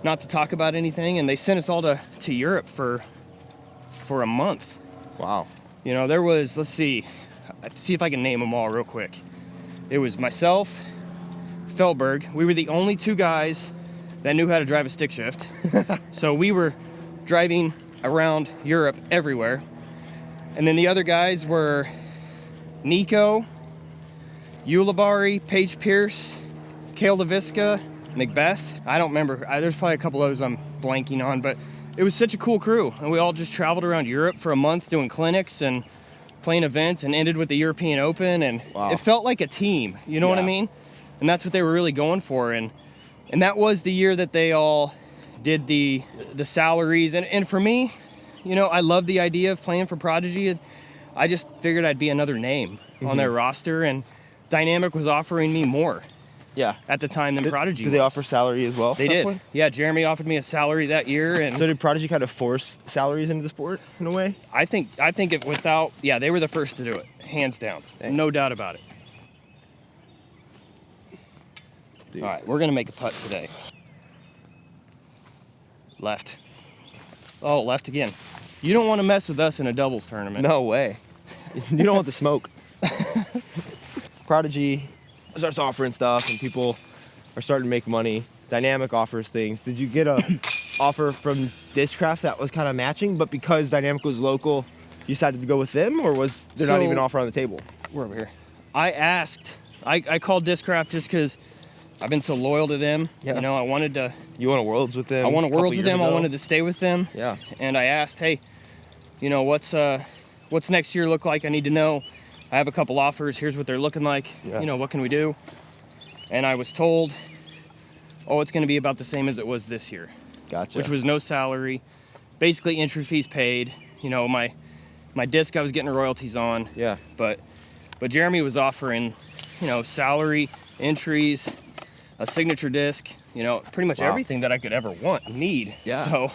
not to talk about anything, and they sent us all to Europe for a month. Wow. You know, there was, let's see if I can name them all real quick. It was myself, Feldberg. We were the only two guys that knew how to drive a stick shift. So we were driving around Europe everywhere. And then the other guys were Nico, Ulibarri, Paige Pierce, Cale DeVisca, Macbeth. I don't remember. There's probably a couple others I'm blanking on, but it was such a cool crew. And we all just traveled around Europe for a month doing clinics and playing events, and ended with the European Open. And it felt like a team, you know what I mean? And that's what they were really going for. And that was the year that they all did the salaries. And for me, you know, I love the idea of playing for Prodigy. I just figured I'd be another name on their roster, and Dynamic was offering me more at the time than Prodigy. Did they offer salary as well? They did. Point? Yeah, Jeremy offered me a salary that year. And so did Prodigy kind of force salaries into the sport in a way? I think it without, they were the first to do it, hands down. Dang. No doubt about it. Dude. All right, we're going to make a putt today. Left. Oh, left again. You don't want to mess with us in a doubles tournament. No way. You don't want the smoke. Prodigy starts offering stuff, and people are starting to make money. Dynamic offers things. Did you get a offer from Discraft that was kind of matching, but because Dynamic was local, you decided to go with them, or was there not even an offer on the table? We're over here. I called Discraft just because I've been so loyal to them. Yeah. You know, I wanted to... You won a Worlds with them? I won a Worlds with them. I wanted to stay with them. Yeah. And I asked, hey, you know, what's next year look like? I need to know. I have a couple offers. Here's what they're looking like. Yeah. You know, what can we do? And I was told, oh, it's going to be about the same as it was this year. Gotcha. Which was no salary. Basically, entry fees paid. You know, my disc I was getting royalties on. Yeah. But Jeremy was offering, you know, salary, entries, a signature disc, pretty much everything that I could ever want and need. Yeah. So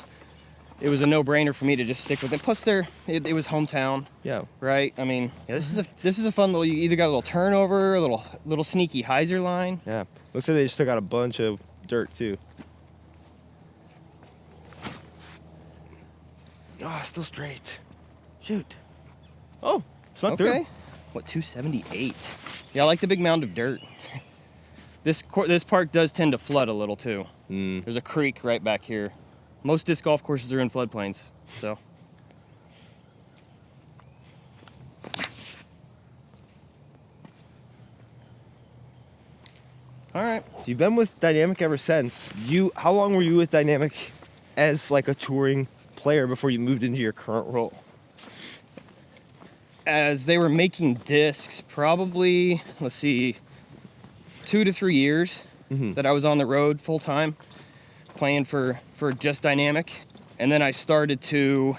it was a no-brainer for me to just stick with it. Plus, it was hometown. Yeah. Right. I mean, this is a fun little. You either got a little turnover, a little sneaky hyzer line. Yeah. Looks like they just took out a bunch of dirt too. Oh, still straight. Shoot. Oh, it's not through. What, 278? Yeah, I like the big mound of dirt. This park does tend to flood a little too. There's a creek right back here. Most disc golf courses are in floodplains, so. All right. You've been with Dynamic ever since. How long were you with Dynamic as like a touring player before you moved into your current role? As they were making discs, probably, let's see, 2 to 3 years that I was on the road full time, playing for just Dynamic. And then I started to,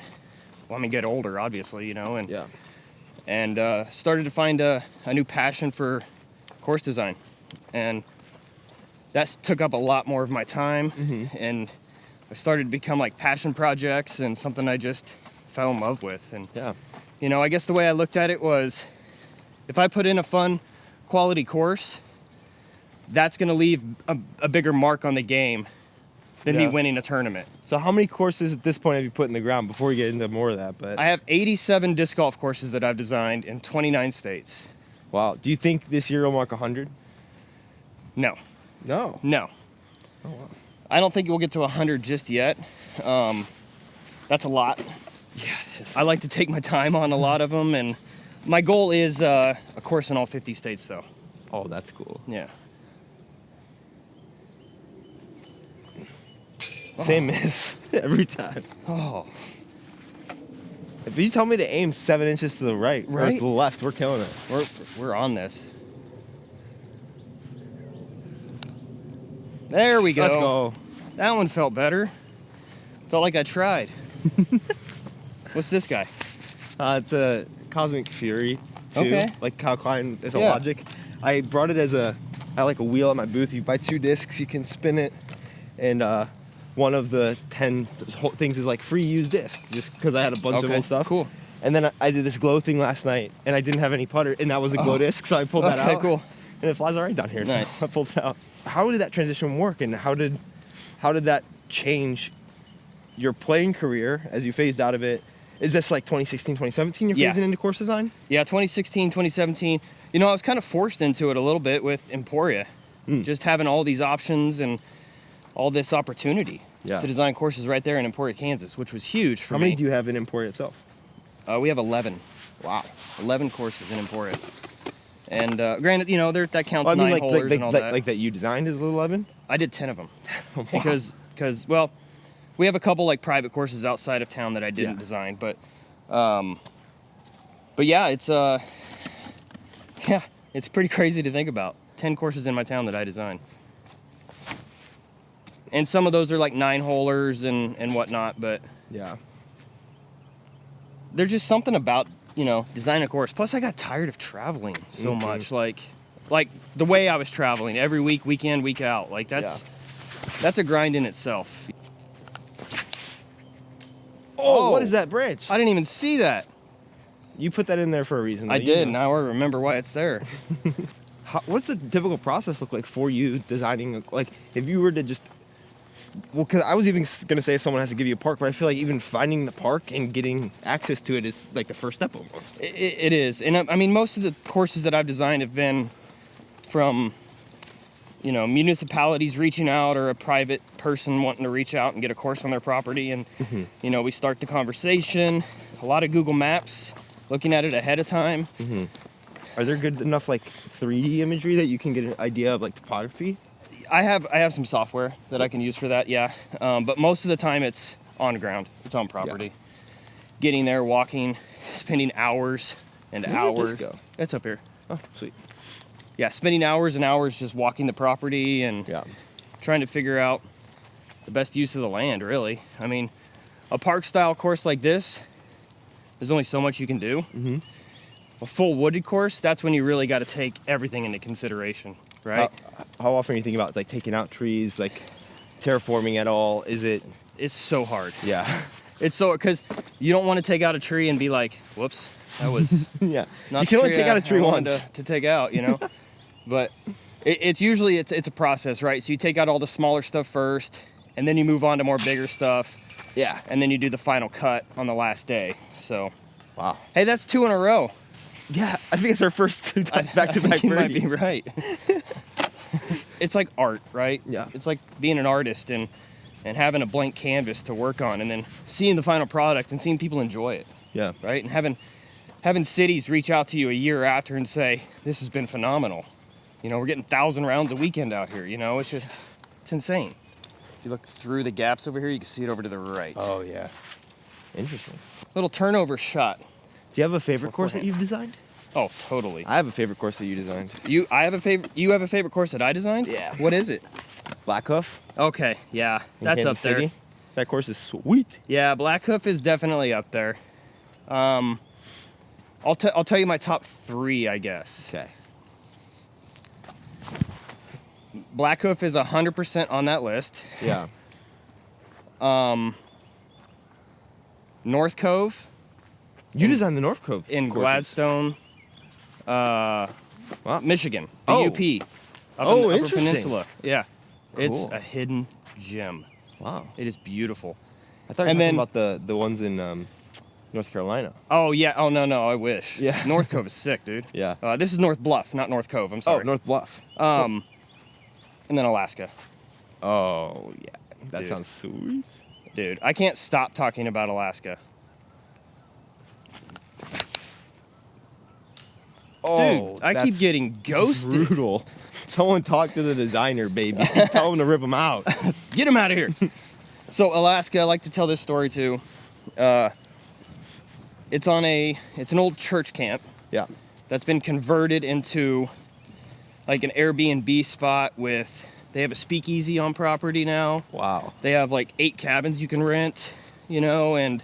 get older, obviously, and started to find a new passion for course design. And that took up a lot more of my time, and it started to become like passion projects and something I just fell in love with. And I guess the way I looked at it was, if I put in a fun, quality course, that's going to leave a bigger mark on the game than me winning a tournament. So how many courses at this point have you put in the ground before we get into more of that? But I have 87 disc golf courses that I've designed in 29 states. Wow. Do you think this year will mark 100? No. No. No. Oh, wow. I don't think we'll get to 100 just yet. That's a lot. Yeah, it is. I like to take my time on a lot of them, and my goal is a course in all 50 states, though. Oh, that's cool. Yeah. Same miss every time. Oh. If you tell me to aim 7 inches to the right or to the left, we're killing it. We're on this. There we go. Let's go. That one felt better. Felt like I tried. What's this guy? It's a Cosmic Fury 2. Okay. Like Kyle Klein is a Logic. I brought it as I like a wheel at my booth. You buy 2 discs, you can spin it, and one of the 10 things is like free used disc, just because I had a bunch of old stuff. Cool. And then I did this glow thing last night, and I didn't have any putter, and that was a glow disc, so I pulled that out. Okay, cool. And it flies all right down here, Nice. so I pulled it out. How did that transition work, and how did that change your playing career as you phased out of it? Is this like 2016, 2017 you're phasing into course design? Yeah, 2016, 2017. I was kind of forced into it a little bit with Emporia. Just having all these options and all this opportunity to design courses right there in Emporia, Kansas, which was huge for me. How many do you have in Emporia itself? We have 11. Wow. 11 courses in Emporia. And granted, that counts I mean, 9 holers and all that. Like that you designed is 11? I did 10 of them. Wow. Because we have a couple like private courses outside of town that I didn't design, but yeah, it's pretty crazy to think about. 10 courses in my town that I designed. And some of those are like 9 holers and whatnot, but there's just something about, designing a course. Plus I got tired of traveling so much, like the way I was traveling every week, week in, week out. Like that's a grind in itself. Oh, what is that bridge? I didn't even see that. You put that in there for a reason. I did. Now I remember why it's there. What's the typical process look like for you designing? Like, if you were to just, because I was even gonna say if someone has to give you a park, but I feel like even finding the park and getting access to it is like the first step almost. It is, and I mean most of the courses that I've designed have been from, municipalities reaching out or a private person wanting to reach out and get a course on their property, and we start the conversation. A lot of Google Maps, looking at it ahead of time. Are there good enough like 3D imagery that you can get an idea of like topography? I have some software that I can use for that, but most of the time it's on ground. It's on property. Getting there, walking, spending hours and hours. Go? It's up here. Oh, sweet. Yeah, spending hours and hours just walking the property and trying to figure out the best use of the land, really. I mean, a park-style course like this, there's only so much you can do. A full wooded course, that's when you really got to take everything into consideration. right? How often are you thinking about like taking out trees, like terraforming at all? Is it? It's so hard. Yeah. It's so, because you don't want to take out a tree and be like, whoops, that was Yeah. not You can the only take out a I tree wanted once. to take out, you know. But it's usually it's a process, right? So you take out all the smaller stuff first, and then you move on to more bigger stuff, Yeah. and then you do the final cut on the last day. So, Wow. hey, that's 2 in a row. Yeah, I think it's our first 2 times back-to-back You might birdie. be right. It's like art, right? Yeah. It's like being an artist and having a blank canvas to work on, and then seeing the final product and seeing people enjoy it, Yeah. right? And having cities reach out to you a year after and say, this has been phenomenal. You know, we're getting 1,000 rounds a weekend out here. You know, it's insane. If you look through the gaps over here, you can see it over to the right. Oh yeah. Interesting. Little turnover shot. Do you have a favorite course that Beforehand. you've designed? Oh, totally. I have a favorite course that you designed. You have a favorite course that I designed? Yeah. What is it? Blackhoof. Okay, yeah, In that's Kansas up there. City. That course is sweet. Yeah, Blackhoof is definitely up there. I'll tell you my top 3, I guess. Okay. Blackhoof is 100% on that list. Yeah. North Cove You designed the North Cove in courses. Gladstone, Wow. Michigan, the Oh. UP, up Oh, in the Upper interesting. Peninsula. Yeah, it's Cool. a hidden gem. Wow. It is beautiful. I thought you were And talking then- about the ones in North Carolina. Oh yeah. Oh no, I wish. Yeah. North Cove is sick, dude. Yeah. This is North Bluff, not North Cove. I'm sorry. Oh, North Bluff. And then Alaska. Oh, yeah. That Dude. sounds sweet. Dude, I can't stop talking about Alaska. Oh, Dude, I keep that's getting ghosted. brutal. Someone talk to the designer, baby. Tell him to rip him out. Get him out of here. So Alaska, I like to tell this story too. It's an old church camp Yeah. that's been converted into like an Airbnb spot they have a speakeasy on property now. Wow. They have like 8 cabins you can rent, you know, and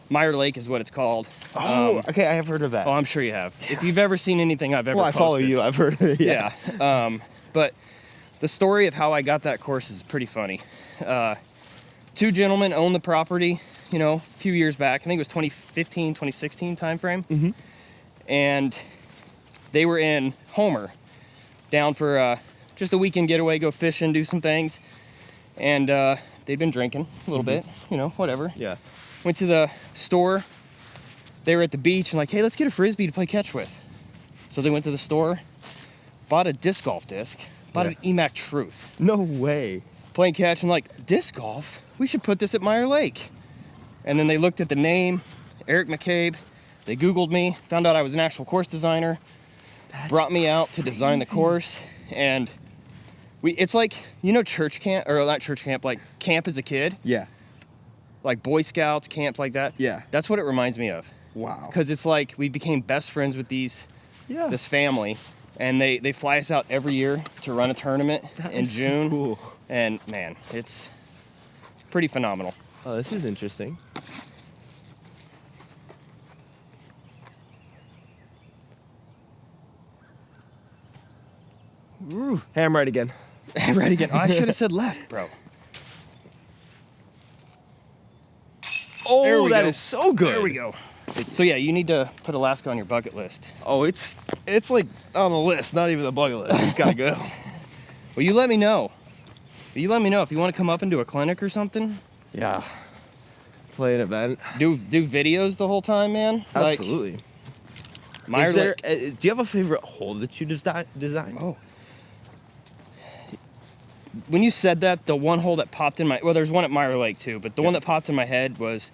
Meyer Lake is what it's called. Oh, okay. I have heard of that. Oh, I'm sure you have. If you've ever seen anything I've ever well, I follow posted. you. I've heard of it. Yeah. But the story of how I got that course is pretty funny. 2 gentlemen owned the property, you know, a few years back. I think it was 2015, 2016 timeframe. Mhm. And they were in Homer, down for just a weekend getaway, go fishing, do some things. And they'd been drinking a little bit, you know, whatever. Yeah. Went to the store. They were at the beach and like, hey, let's get a Frisbee to play catch with. So they went to the store, bought a disc golf disc, bought an EMAC Truth. No way. Playing catch and like, disc golf? We should put this at Meyer Lake. And then they looked at the name, Eric McCabe. They Googled me, found out I was an actual course designer, brought me out to design the course. And it's like, you know, church camp, or not church camp, like camp as a kid, Yeah. like Boy Scouts, camp like that. Yeah. That's what it reminds me of. Wow. Because it's like we became best friends with Yeah. this family, and they fly us out every year to run a tournament in is so June. cool. And man, it's pretty phenomenal. Oh, this is interesting. Ooh. Hey, I'm right again. Right again. Oh, I should have said left, bro. Oh, There we that go. is so good. There we go. So yeah, you need to put Alaska on your bucket list. Oh, it's like on the list, not even the bucket list. It's gotta go. Well, you let me know. You let me know if you want to come up and do a clinic or something. Yeah. Play an event. Do videos the whole time, man. Absolutely. Like, Meyer Is there, Lake- do you have a favorite hole that you designed? Oh. When you said that, the one hole that popped in my... Well, there's one at Meyer Lake, too, but the one that popped in my head was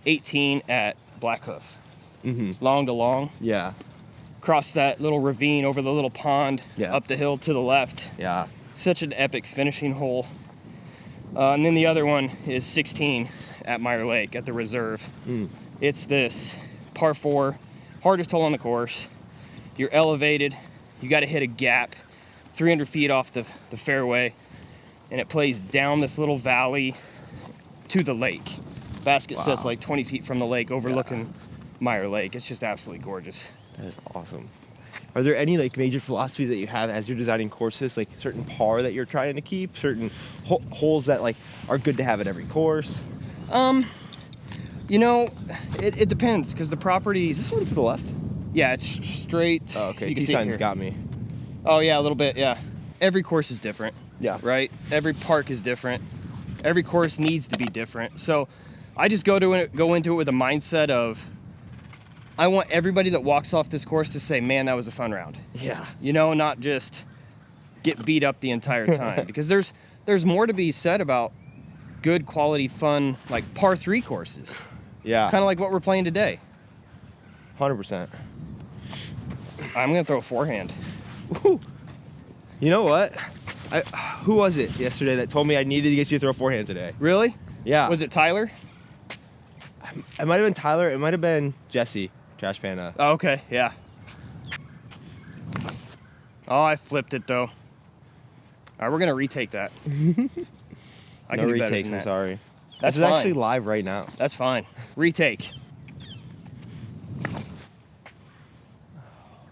18 at Blackhoof. Mm-hmm. Long to long. Yeah. Cross that little ravine over the little pond, Yeah. up the hill to the left. Yeah. Such an epic finishing hole. And then the other one is 16 at Meyer Lake at the reserve. Mm. It's this par 4, hardest hole on the course. You're elevated. You got to hit a gap 300 feet off the fairway, and it plays down this little valley to the lake. Basket sits Wow. like 20 feet from the lake overlooking Meyer Lake. It's just absolutely gorgeous. That is awesome. Are there any like major philosophies that you have as you're designing courses, like certain par that you're trying to keep, certain holes that like are good to have at every course? You know, it depends because the properties. Is this one to the left? Yeah, it's straight. Oh, okay. You can see it T-sign's here. got me. Oh yeah, a little bit. Yeah, every course is different. Yeah. Right. Every park is different. Every course needs to be different. So, I just go into it with a mindset of, I want everybody that walks off this course to say, "Man, that was a fun round." Yeah. You know, not just get beat up the entire time because there's more to be said about good quality fun like par 3 courses. Yeah. Kind of like what we're playing today. 100%. I'm going to throw a forehand. Woo. You know what? Who was it yesterday that told me I needed to get you to throw a forehand today? Really? Yeah. Was it Tyler? It might have been Tyler. It might have been Jesse, Trash Panda. Oh, okay, yeah. Oh, I flipped it though. All right, we're going to retake that. I No can do better retakes, than I'm that. sorry. That's This is fine. actually live right now. That's fine. Retake.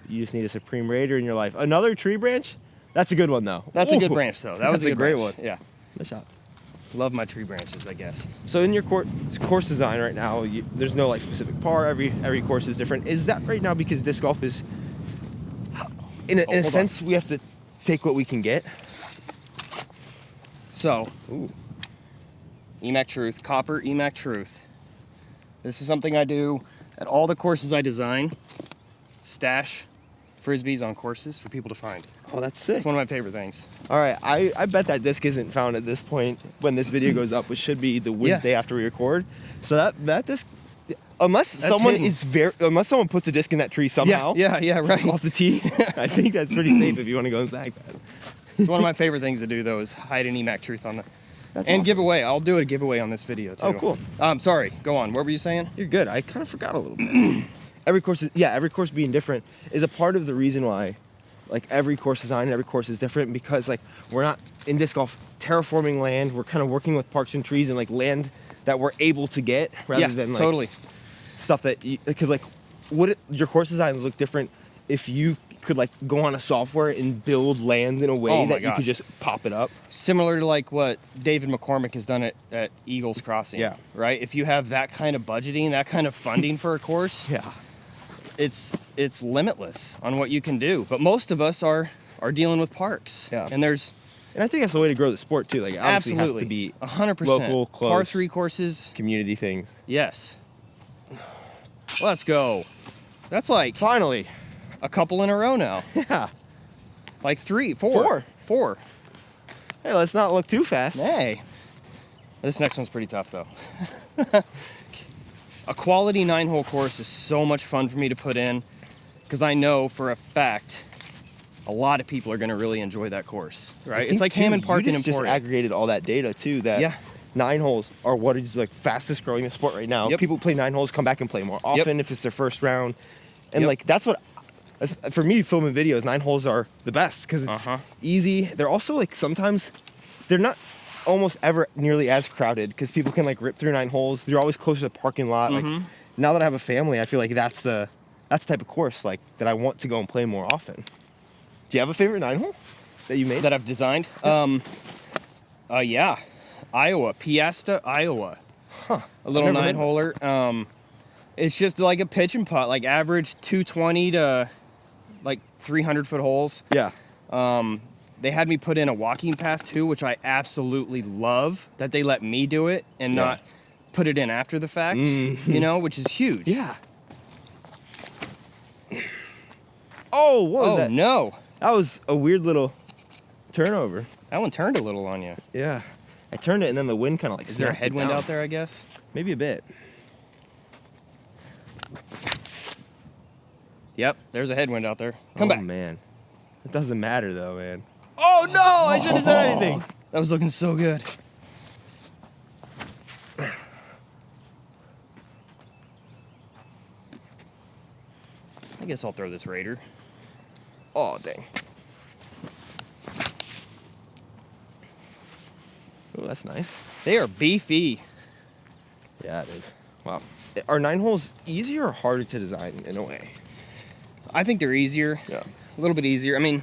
You just need a Supreme Raider in your life. Another tree branch? That's a good one, though. That's a good Ooh. branch though. That was That's a good great branch. one. Yeah. Nice shot. Love my tree branches, I guess. So in your course design right now, there's no like specific par. Every course is different. Is that right now because disc golf is, in a hold sense, we have to take what we can get? So, Ooh. EMAC Truth, copper EMAC Truth. This is something I do at all the courses I design. Stash frisbees on courses for people to find. Oh, that's sick. It's one of my favorite things. All right, I bet that disc isn't found at this point when this video goes up, which should be the Wednesday after we record. So that disc, unless someone puts a disc in that tree somehow, Yeah, right. off the tee, I think that's pretty safe if you want to go and snag that. It's one of my favorite things to do though is hide an EMAC Truth on the. That's and awesome. giveaway. I'll do a giveaway on this video too. Oh, cool. Sorry. Go on. What were you saying? You're good. I kind of forgot a little bit. Every course being different is a part of the reason why, like every course design and every course is different because like we're not in disc golf terraforming land. We're kind of working with parks and trees and like land that we're able to get rather than like totally. stuff that because like your course designs look different if you could like go on a software and build land in a way that you could just pop it up. Similar to like what David McCormick has done at Eagles Crossing. Yeah. Right? If you have that kind of budgeting, that kind of funding for a course, Yeah. it's limitless on what you can do. But most of us are dealing with parks. Yeah. And there's And I think that's the way to grow the sport too. Like it obviously has to be 100% local, close. par 3 courses. community things. Yes. Let's go. That's like Finally. a couple in a row now. Yeah. Like 4. Hey, let's not look too fast. Hey. This next one's pretty tough though. A quality 9-hole course is so much fun for me to put in because I know for a fact a lot of people are going to really enjoy that course, right? It's like Hammond Park and just Emporia. aggregated all that data too. That 9 holes are what is like fastest growing in sport right now. Yep. People play 9 holes, come back and play more often if it's their first round, and like that's for me. Filming videos, 9 holes are the best because it's easy. They're also like sometimes they're not almost ever nearly as crowded because people can like rip through 9 holes. They're always close to the parking lot. Like now that I have a family, I feel like that's the type of course like that I want to go and play more often. Do you have a favorite 9 hole that you made? That I've designed? Yeah. Iowa, Piesta, Iowa. Huh. A little 9-holer. It's just like a pitch and putt, like average 220 to like 300-foot holes. Yeah. They had me put in a walking path too, which I absolutely love that they let me do it and not put it in after the fact, you know, which is huge. Yeah. Oh, what was that? Oh, no. That was a weird little turnover. That one turned a little on you. Yeah. I turned it and then the wind kind of like Is there a snapped it headwind down. out there, I guess? Maybe a bit. Yep, there's a headwind out there. Come back. Man. It doesn't matter though, man. Oh no, I shouldn't have said anything. That was looking so good. I guess I'll throw this Raider. Oh, dang. Oh, that's nice. They are beefy. Yeah, it is. Wow. Are 9 holes easier or harder to design in a way? I think they're easier. Yeah. A little bit easier. I mean,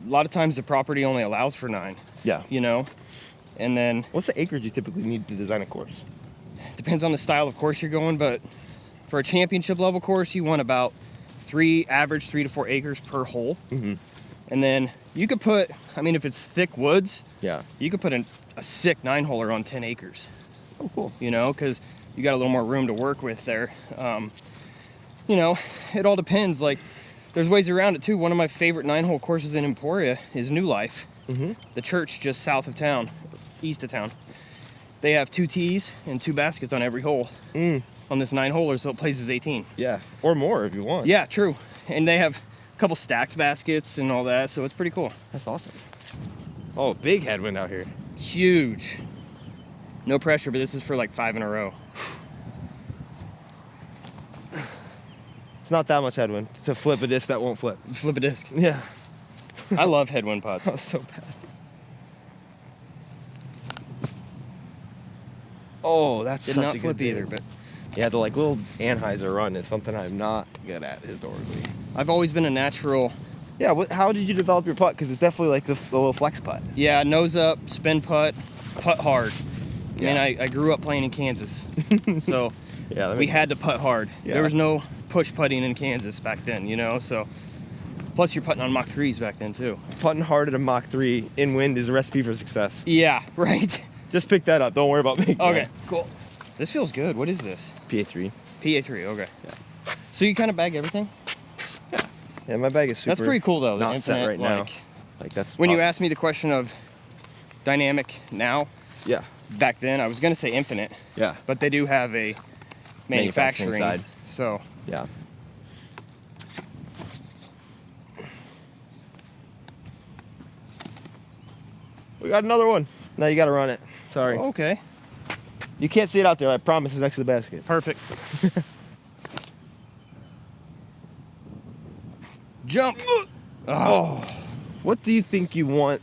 a lot of times the property only allows for 9. Yeah. You know? And then... What's the acreage you typically need to design a course? Depends on the style of course you're going, but for a championship level course, you want about average 3 to 4 acres per hole. Mm-hmm. And then you could put, I mean, if it's thick woods, Yeah. you could put a sick 9-holer on 10 acres. Oh, cool. You know, because you got a little more room to work with there. You know, it all depends. Like, there's ways around it too. One of my favorite 9-hole courses in Emporia is New Life, the church just south of town, east of town. They have 2 tees and 2 baskets on every hole on this 9-holer, so it places 18. Yeah, or more if you want. Yeah, true. And they have a couple stacked baskets and all that, so it's pretty cool. That's awesome. Oh, big headwind out here. Huge. No pressure, but this is for like 5 in a row. It's not that much headwind to flip a disc that won't flip. Flip a disc. Yeah. I love headwind putts. That was so bad. Oh, that's Did such not a flip good either, bit. but Yeah, the like little Anheuser run is something I'm not good at historically. I've always been a natural. Yeah, how did you develop your putt? Because it's definitely like the little flex putt. Yeah, nose up, spin putt, putt hard. I Yeah. mean, I grew up playing in Kansas, so Yeah, we had to putt hard. Yeah. There was no push putting in Kansas back then, you know. So plus you're putting on Mach 3s back then too. Putting hard at a Mach 3 in wind is a recipe for success. Yeah, right. Just pick that up. Don't worry about making Okay, it. cool. This feels good. What is this? PA3. PA3. Okay. Yeah. So you kind of bag everything. Yeah, my bag is super. That's pretty cool though. The not set infinite, right now. like, Like that's when you asked me the question of dynamic now, Yeah. back then I was gonna say infinite, Yeah. but they do have a manufacturing side. So Yeah. We got another one. Now you got to run it. Sorry. okay, You can't see it out there. I promise. It's next to the basket. perfect. Jump. Oh, what do you think you want?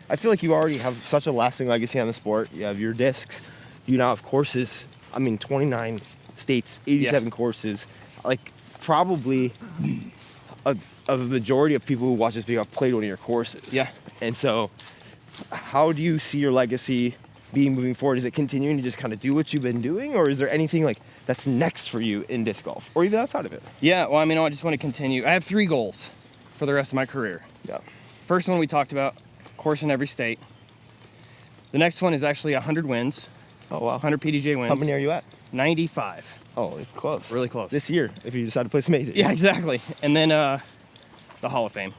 I feel like you already have such a lasting legacy on the sport. You have your discs. You now have courses. I mean, 29 states, 87 courses. Like, probably a majority of people who watch this video have played one of your courses. Yeah. And so, how do you see your legacy being moving forward? Is it continuing to just kind of do what you've been doing, or is there anything like that's next for you in disc golf, or even outside of it? Yeah. Well, I mean, I just want to continue. I have 3 goals for the rest of my career. Yeah. First one we talked about, course in every state. The next one is actually 100 wins, Oh wow. 100 PDJ wins. How many are you at? 95. Oh, it's close. Really close. This year, if you decide to play some major. Yeah, exactly. And then the Hall of Fame.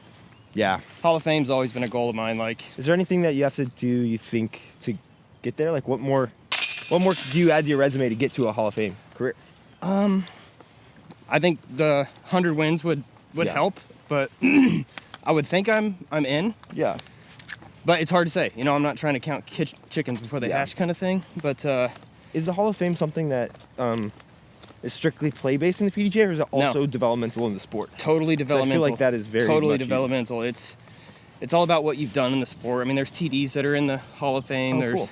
Yeah. Hall of Fame's always been a goal of mine. Like, Is there anything that you have to do, you think, to get there? Like, what more do you add to your resume to get to a Hall of Fame career? I think the 100 wins would Yeah. help, but I would think I'm in. Yeah. But it's hard to say. You know, I'm not trying to count chickens before they Yeah. hatch kind of thing. But Is the Hall of Fame something that is strictly play-based in the PDJ, or is it also developmental in the sport? totally 'Cause developmental. I feel like that is very totally much developmental. It's all about what you've done in the sport. I mean, there's TDs that are in the Hall of Fame. Oh, There's cool.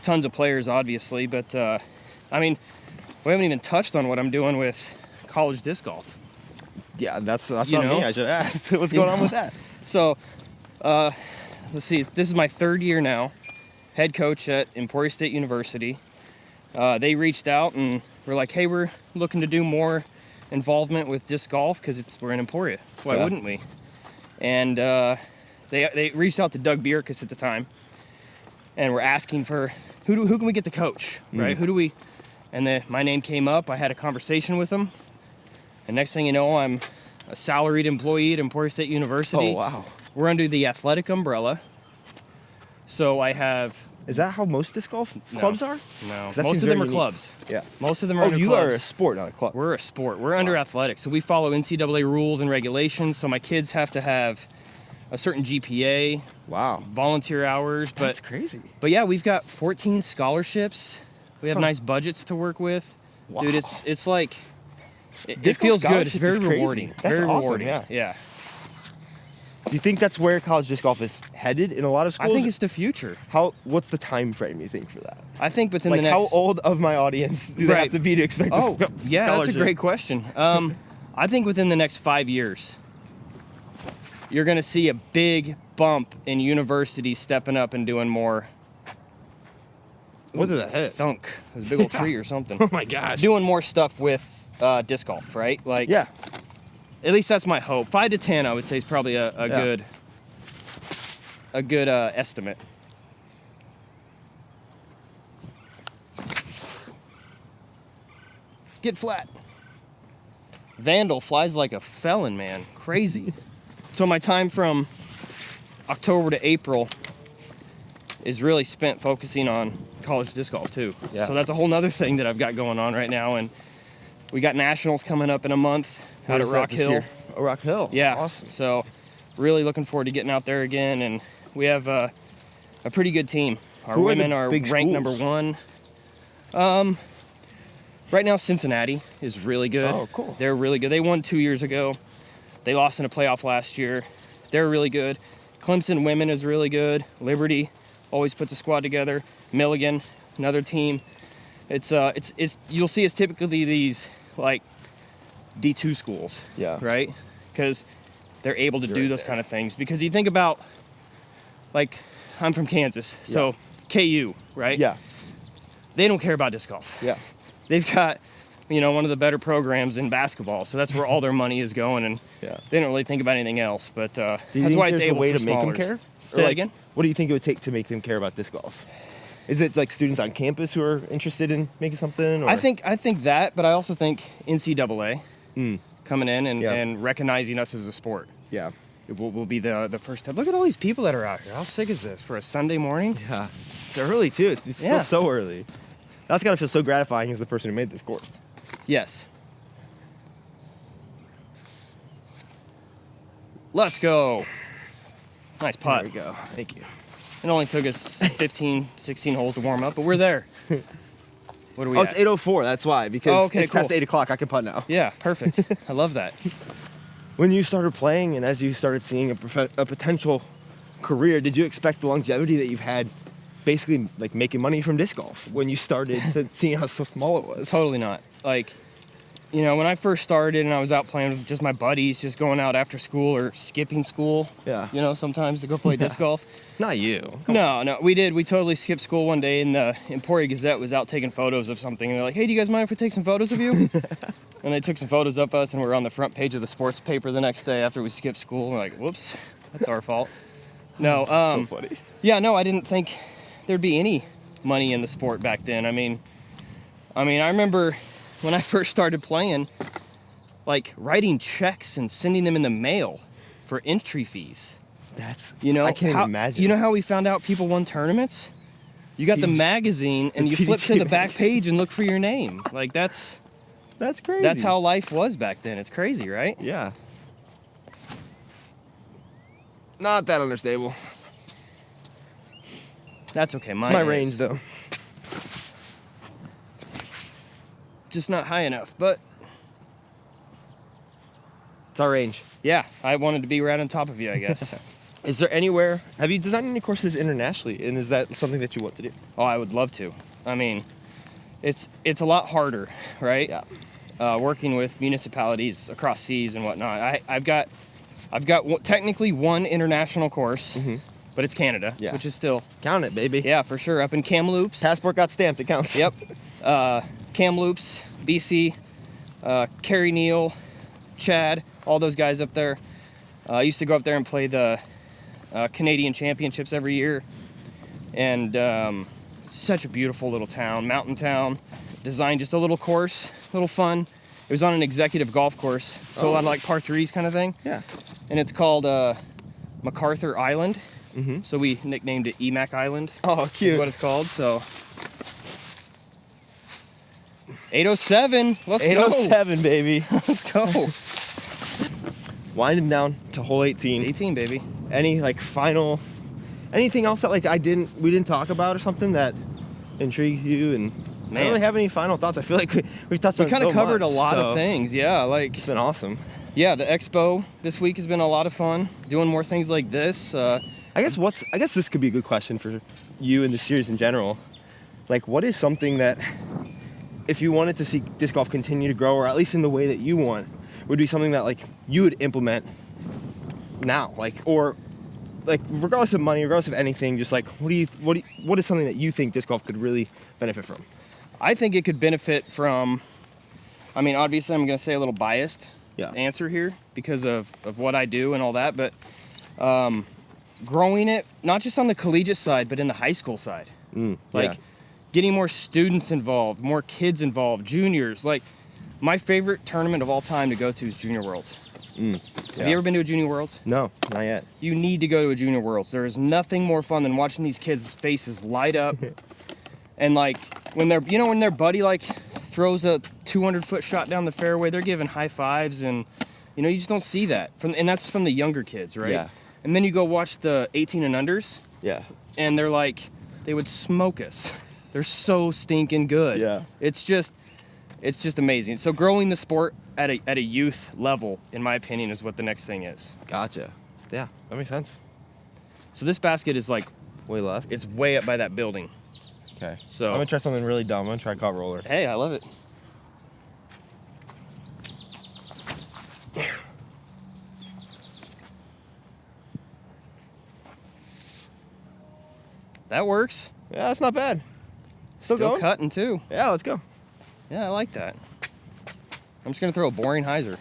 tons of players, obviously. But I mean, we haven't even touched on what I'm doing with college disc golf. Yeah, that's You not know? me. I should have asked. What's You going on know? with that? So, let's see. This is my 3rd year now, head coach at Emporia State University. They reached out and were like, "Hey, we're looking to do more involvement with disc golf because we're in Emporia. Why Yeah. wouldn't we?" And they reached out to Doug Bierkus at the time, and were asking for who can we get to coach, right? Who do we? And my name came up. I had a conversation with them, and next thing you know, I'm a salaried employee at Emporia State University. Oh wow. We're under the athletic umbrella. So I have Is that how most disc golf No. clubs are? no. 'Cause that Most seems of them very are unique. clubs. Yeah. Most of them are Oh, under you clubs. are a sport, not a club. We're a sport. We're under athletics. So we follow NCAA rules and regulations. So my kids have to have a certain GPA, Wow. volunteer hours. That's crazy. But yeah, we've got 14 scholarships. We have Huh. nice budgets to work with. Wow. Dude, it's like it Disc golf feels good. It's scholarship very is crazy. rewarding. That's very awesome, rewarding. yeah. Yeah. Do you think that's where college disc golf is headed in a lot of I schools? think it's the future. What's the time frame you think for that? I think within Like, the next how old of my audience do they Right. have to be to expect Oh, this yeah, that's a scholarship? great question. I think within the next 5 years, you're going to see a big bump in universities stepping up and doing more. What did that hit? Thunk. It was a big old tree or something. Oh my gosh. Doing more stuff with disc golf, right? Like, Yeah. At least that's my hope. 5 to 10, I would say, is probably a good estimate. Get flat. Vandal flies like a felon, man. Crazy. So my time from October to April is really spent focusing on college disc golf too. Yeah. So that's a whole nother thing that I've got going on right now. And we got nationals coming up in a month out at Rock Hill. Oh, Rock Hill. Yeah. Awesome. So really looking forward to getting out there again. And we have a pretty good team. Our Who women are are the big ranked schools? number 1. Right now, Cincinnati is really good. Oh, cool. They're really good. They won 2 years ago. They lost in a playoff last year. They're really good. Clemson women is really good. Liberty always puts a squad together. Milligan, another team. It's you'll see it's typically these like D2 schools. Yeah. Right? Because they're able to You're do right those there. kind of things. Because you think about, like, I'm from Kansas, so KU, right? Yeah. They don't care about disc golf. Yeah. They've got, one of the better programs in basketball, so that's where all their money is going, and Yeah. they don't really think about anything else. But Do you that's think why it's there's a able way for to make them smallers. care? Say that Or, again? What do you think it would take to make them care about disc golf? Is it like students on campus who are interested in making something? Or? I think that, but I also think NCAA coming in Yeah. and recognizing us as a sport. Yeah. It will be the first step. Look at all these people that are out here. How sick is this for a Sunday morning? Yeah. It's early too. It's still Yeah. so early. That's gotta feel so gratifying as the person who made this course. Yes. Let's go. Nice putt. There we go. Thank you. It only took us 15, 16 holes to warm up, but we're there. What are we Oh, at? it's 8:04. That's why. Because Oh, okay, it's past cool. 8 o'clock. I can putt now. Yeah, perfect. I love that. When you started playing and as you started seeing a potential career, did you expect the longevity that you've had, basically like making money from disc golf when you started to seeing how so small it was? Totally not. Like, when I first started and I was out playing with just my buddies, just going out after school or skipping school, Yeah. sometimes to go play disc golf. Not you. No, we did. We totally skipped school one day, and the Emporia Gazette was out taking photos of something. And they're like, "Hey, do you guys mind if we take some photos of you?" And they took some photos of us, and we were on the front page of the sports paper the next day after we skipped school. We're like, "Whoops, that's our fault." No, So funny. yeah, no, I didn't think there'd be any money in the sport back then. I mean, I remember when I first started playing, like writing checks and sending them in the mail for entry fees. That's I can't even imagine. You know how we found out people won tournaments? You got the magazine and you flip to the back magazine. page and look for your name. Like that's crazy. that's how life was back then. It's crazy, right? Yeah. Not that understable. That's okay. It's my is. range though. Just not high enough. But It's our range. yeah, I wanted to be right on top of you, I guess. Is there anywhere? Have you designed any courses internationally? And is that something that you want to do? Oh, I would love to. I mean, it's a lot harder, right? Yeah. Working with municipalities across seas and whatnot. I've got technically one international course, but it's Canada, Yeah. which is still Count it, baby. yeah for sure up in Kamloops. Passport got stamped. It counts. Yep. Kamloops, BC, Kerry Neal, Chad, all those guys up there. I used to go up there and play the Canadian Championships every year. And such a beautiful little town, mountain town. Designed just a little course, little fun. It was on an executive golf course, so a lot of like par threes kind of thing. Yeah. And it's called MacArthur Island. Mm-hmm. So we nicknamed it EMAC Island. Oh, Is cute. what it's called. So 807. Let's go. 807, baby. Let's go. Winding down to hole 18. 18, baby. Any anything else that we didn't talk about or something that intrigues you? And I don't really have any final thoughts. I feel like we've touched on We kind so of covered much, a lot so of things. Yeah, like It's been awesome. yeah, the expo this week has been a lot of fun. Doing more things like this. I guess this could be a good question for you and the series in general. Like, what is something that, if you wanted to see disc golf continue to grow, or at least in the way that you want, would be something that like you would implement now, like, or like regardless of money, regardless of anything, just like what is something that you think disc golf could really benefit from? I think it could benefit from, I mean, obviously I'm going to say a little biased answer here because of what I do and all that, but growing it, not just on the collegiate side, but in the high school side. Like getting more students involved, more kids involved, juniors. Like my favorite tournament of all time to go to is Junior Worlds. Have you ever been to a Junior Worlds? No, not yet. You need to go to a Junior Worlds. There is nothing more fun than watching these kids' faces light up. And like when they're, you know, when their buddy like throws a 200-foot shot down the fairway, they're giving high fives, and you know, you just don't see that and that's from the younger kids, right? Yeah. And then you go watch the 18 and unders. Yeah. And they're like, they would smoke us. They're so stinking good. Yeah. It's just amazing. So growing the sport at a youth level, in my opinion, is what the next thing is. Gotcha. Yeah, that makes sense. So this basket is like way left. It's way up by that building. Okay. So I'm gonna try something really dumb. I'm gonna try caught roller. Hey, I love it. That works. Yeah, that's not bad. Still cutting too. Yeah, let's go. Yeah, I like that. I'm just gonna throw a boring hyzer.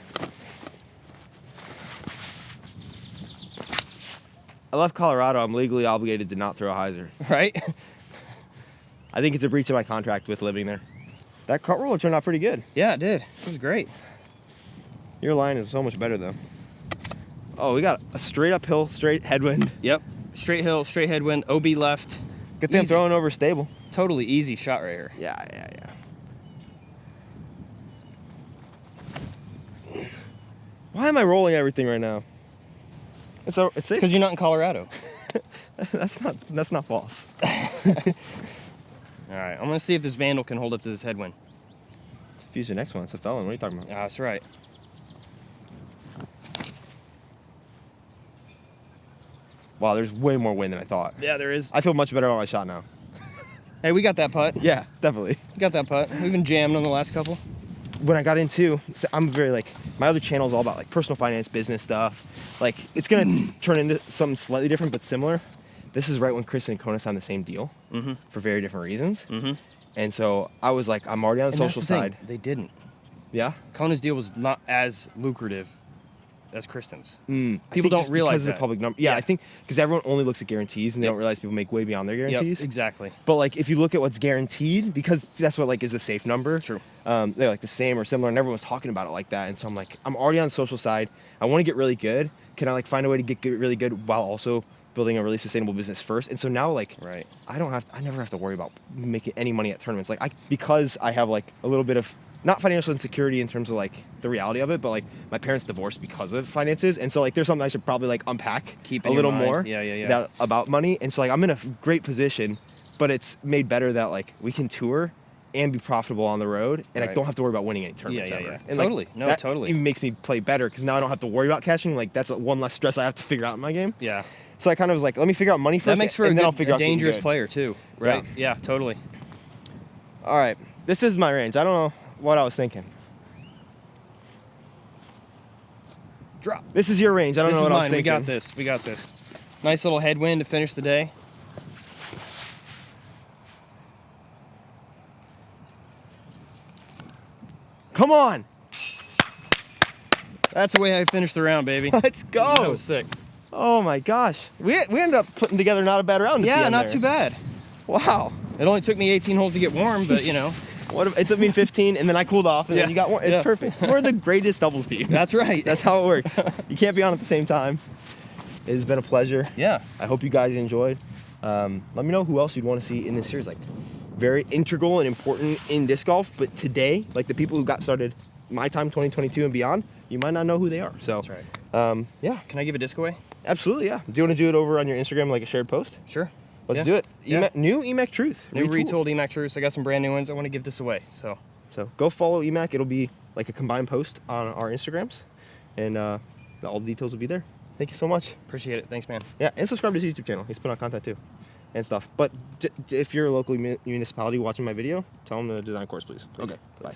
I left Colorado. I'm legally obligated to not throw a hyzer. Right? I think it's a breach of my contract with living there. That cut roller turned out pretty good. Yeah, it did. It was great. Your line is so much better though. Oh, we got a straight uphill, straight headwind. Yep. Straight hill, straight headwind, OB left. Good thing I'm throwing over stable. Totally easy shot right here. Yeah. Why am I rolling everything right now? It's safe. Because you're not in Colorado. That's not false. All right, I'm gonna see if this Vandal can hold up to this headwind. Fuse your next one. It's a felon. What are you talking about? That's right. Wow, there's way more wind than I thought. Yeah, there is. I feel much better on my shot now. Hey, we got that putt. Yeah, definitely. We got that putt. We've been jamming on the last couple. When I got into, I'm very like, my other channel is all about like personal finance, business stuff. Like it's gonna turn into something slightly different but similar. This is right when Chris and Kona signed the same deal for very different reasons. And so I was like, I'm already on the social side. They didn't. Yeah? Kona's deal was not as lucrative as Kristen's. People don't realize because of the public number. Yeah, I think because everyone only looks at guarantees and they don't realize people make way beyond their guarantees. Yep, exactly. But like if you look at what's guaranteed, because that's what like is a safe number. True. They're like the same or similar, and everyone's talking about it like that. And so I'm like, I'm already on the social side. I want to get really good. Can I like find a way to get really good while also building a really sustainable business first? And so now like I never have to worry about making any money at tournaments. Like because I have like a little bit of not financial insecurity in terms of like the reality of it, but like my parents divorced because of finances, and so like there's something I should probably like unpack a little more about money. And so like I'm in a great position, but it's made better that like we can tour and be profitable on the road, and I don't have to worry about winning any tournaments ever. And totally. Like, that even makes me play better because now I don't have to worry about cashing. Like that's one less stress I have to figure out in my game. Yeah. So I kind of was like, let me figure out money first. That makes for and then I'll figure a out dangerous player too, right? Yeah, totally. All right, this is my range. I don't know what I was thinking. Drop. This is your range. I don't know what I was thinking. We got this. We got this. Nice little headwind to finish the day. Come on. That's the way I finished the round, baby. Let's go. That was sick. Oh my gosh. We ended up putting together not a bad round. Yeah, not too bad. Wow. It only took me 18 holes to get warm, but you know. It took me 15, and then I cooled off, and then you got warm. It's perfect. We're the greatest doubles team. That's right. That's how it works. You can't be on at the same time. It has been a pleasure. Yeah. I hope you guys enjoyed. Let me know who else you'd want to see in this series. Like, very integral and important in disc golf, but today, like the people who got started my time 2022 and beyond, you might not know who they are. So that's right. Yeah. Can I give a disc away? Absolutely, yeah. Do you want to do it over on your Instagram like a shared post? Sure. Let's do it. New EMAC Truth. New retooled EMAC Truth. I got some brand new ones. I want to give this away. So go follow EMAC. It'll be like a combined post on our Instagrams, and all the details will be there. Thank you so much. Appreciate it. Thanks, man. Yeah, and subscribe to his YouTube channel. He's putting out content too, and stuff. But if you're a local municipality watching my video, tell them to design a course, please. Okay, please. Bye.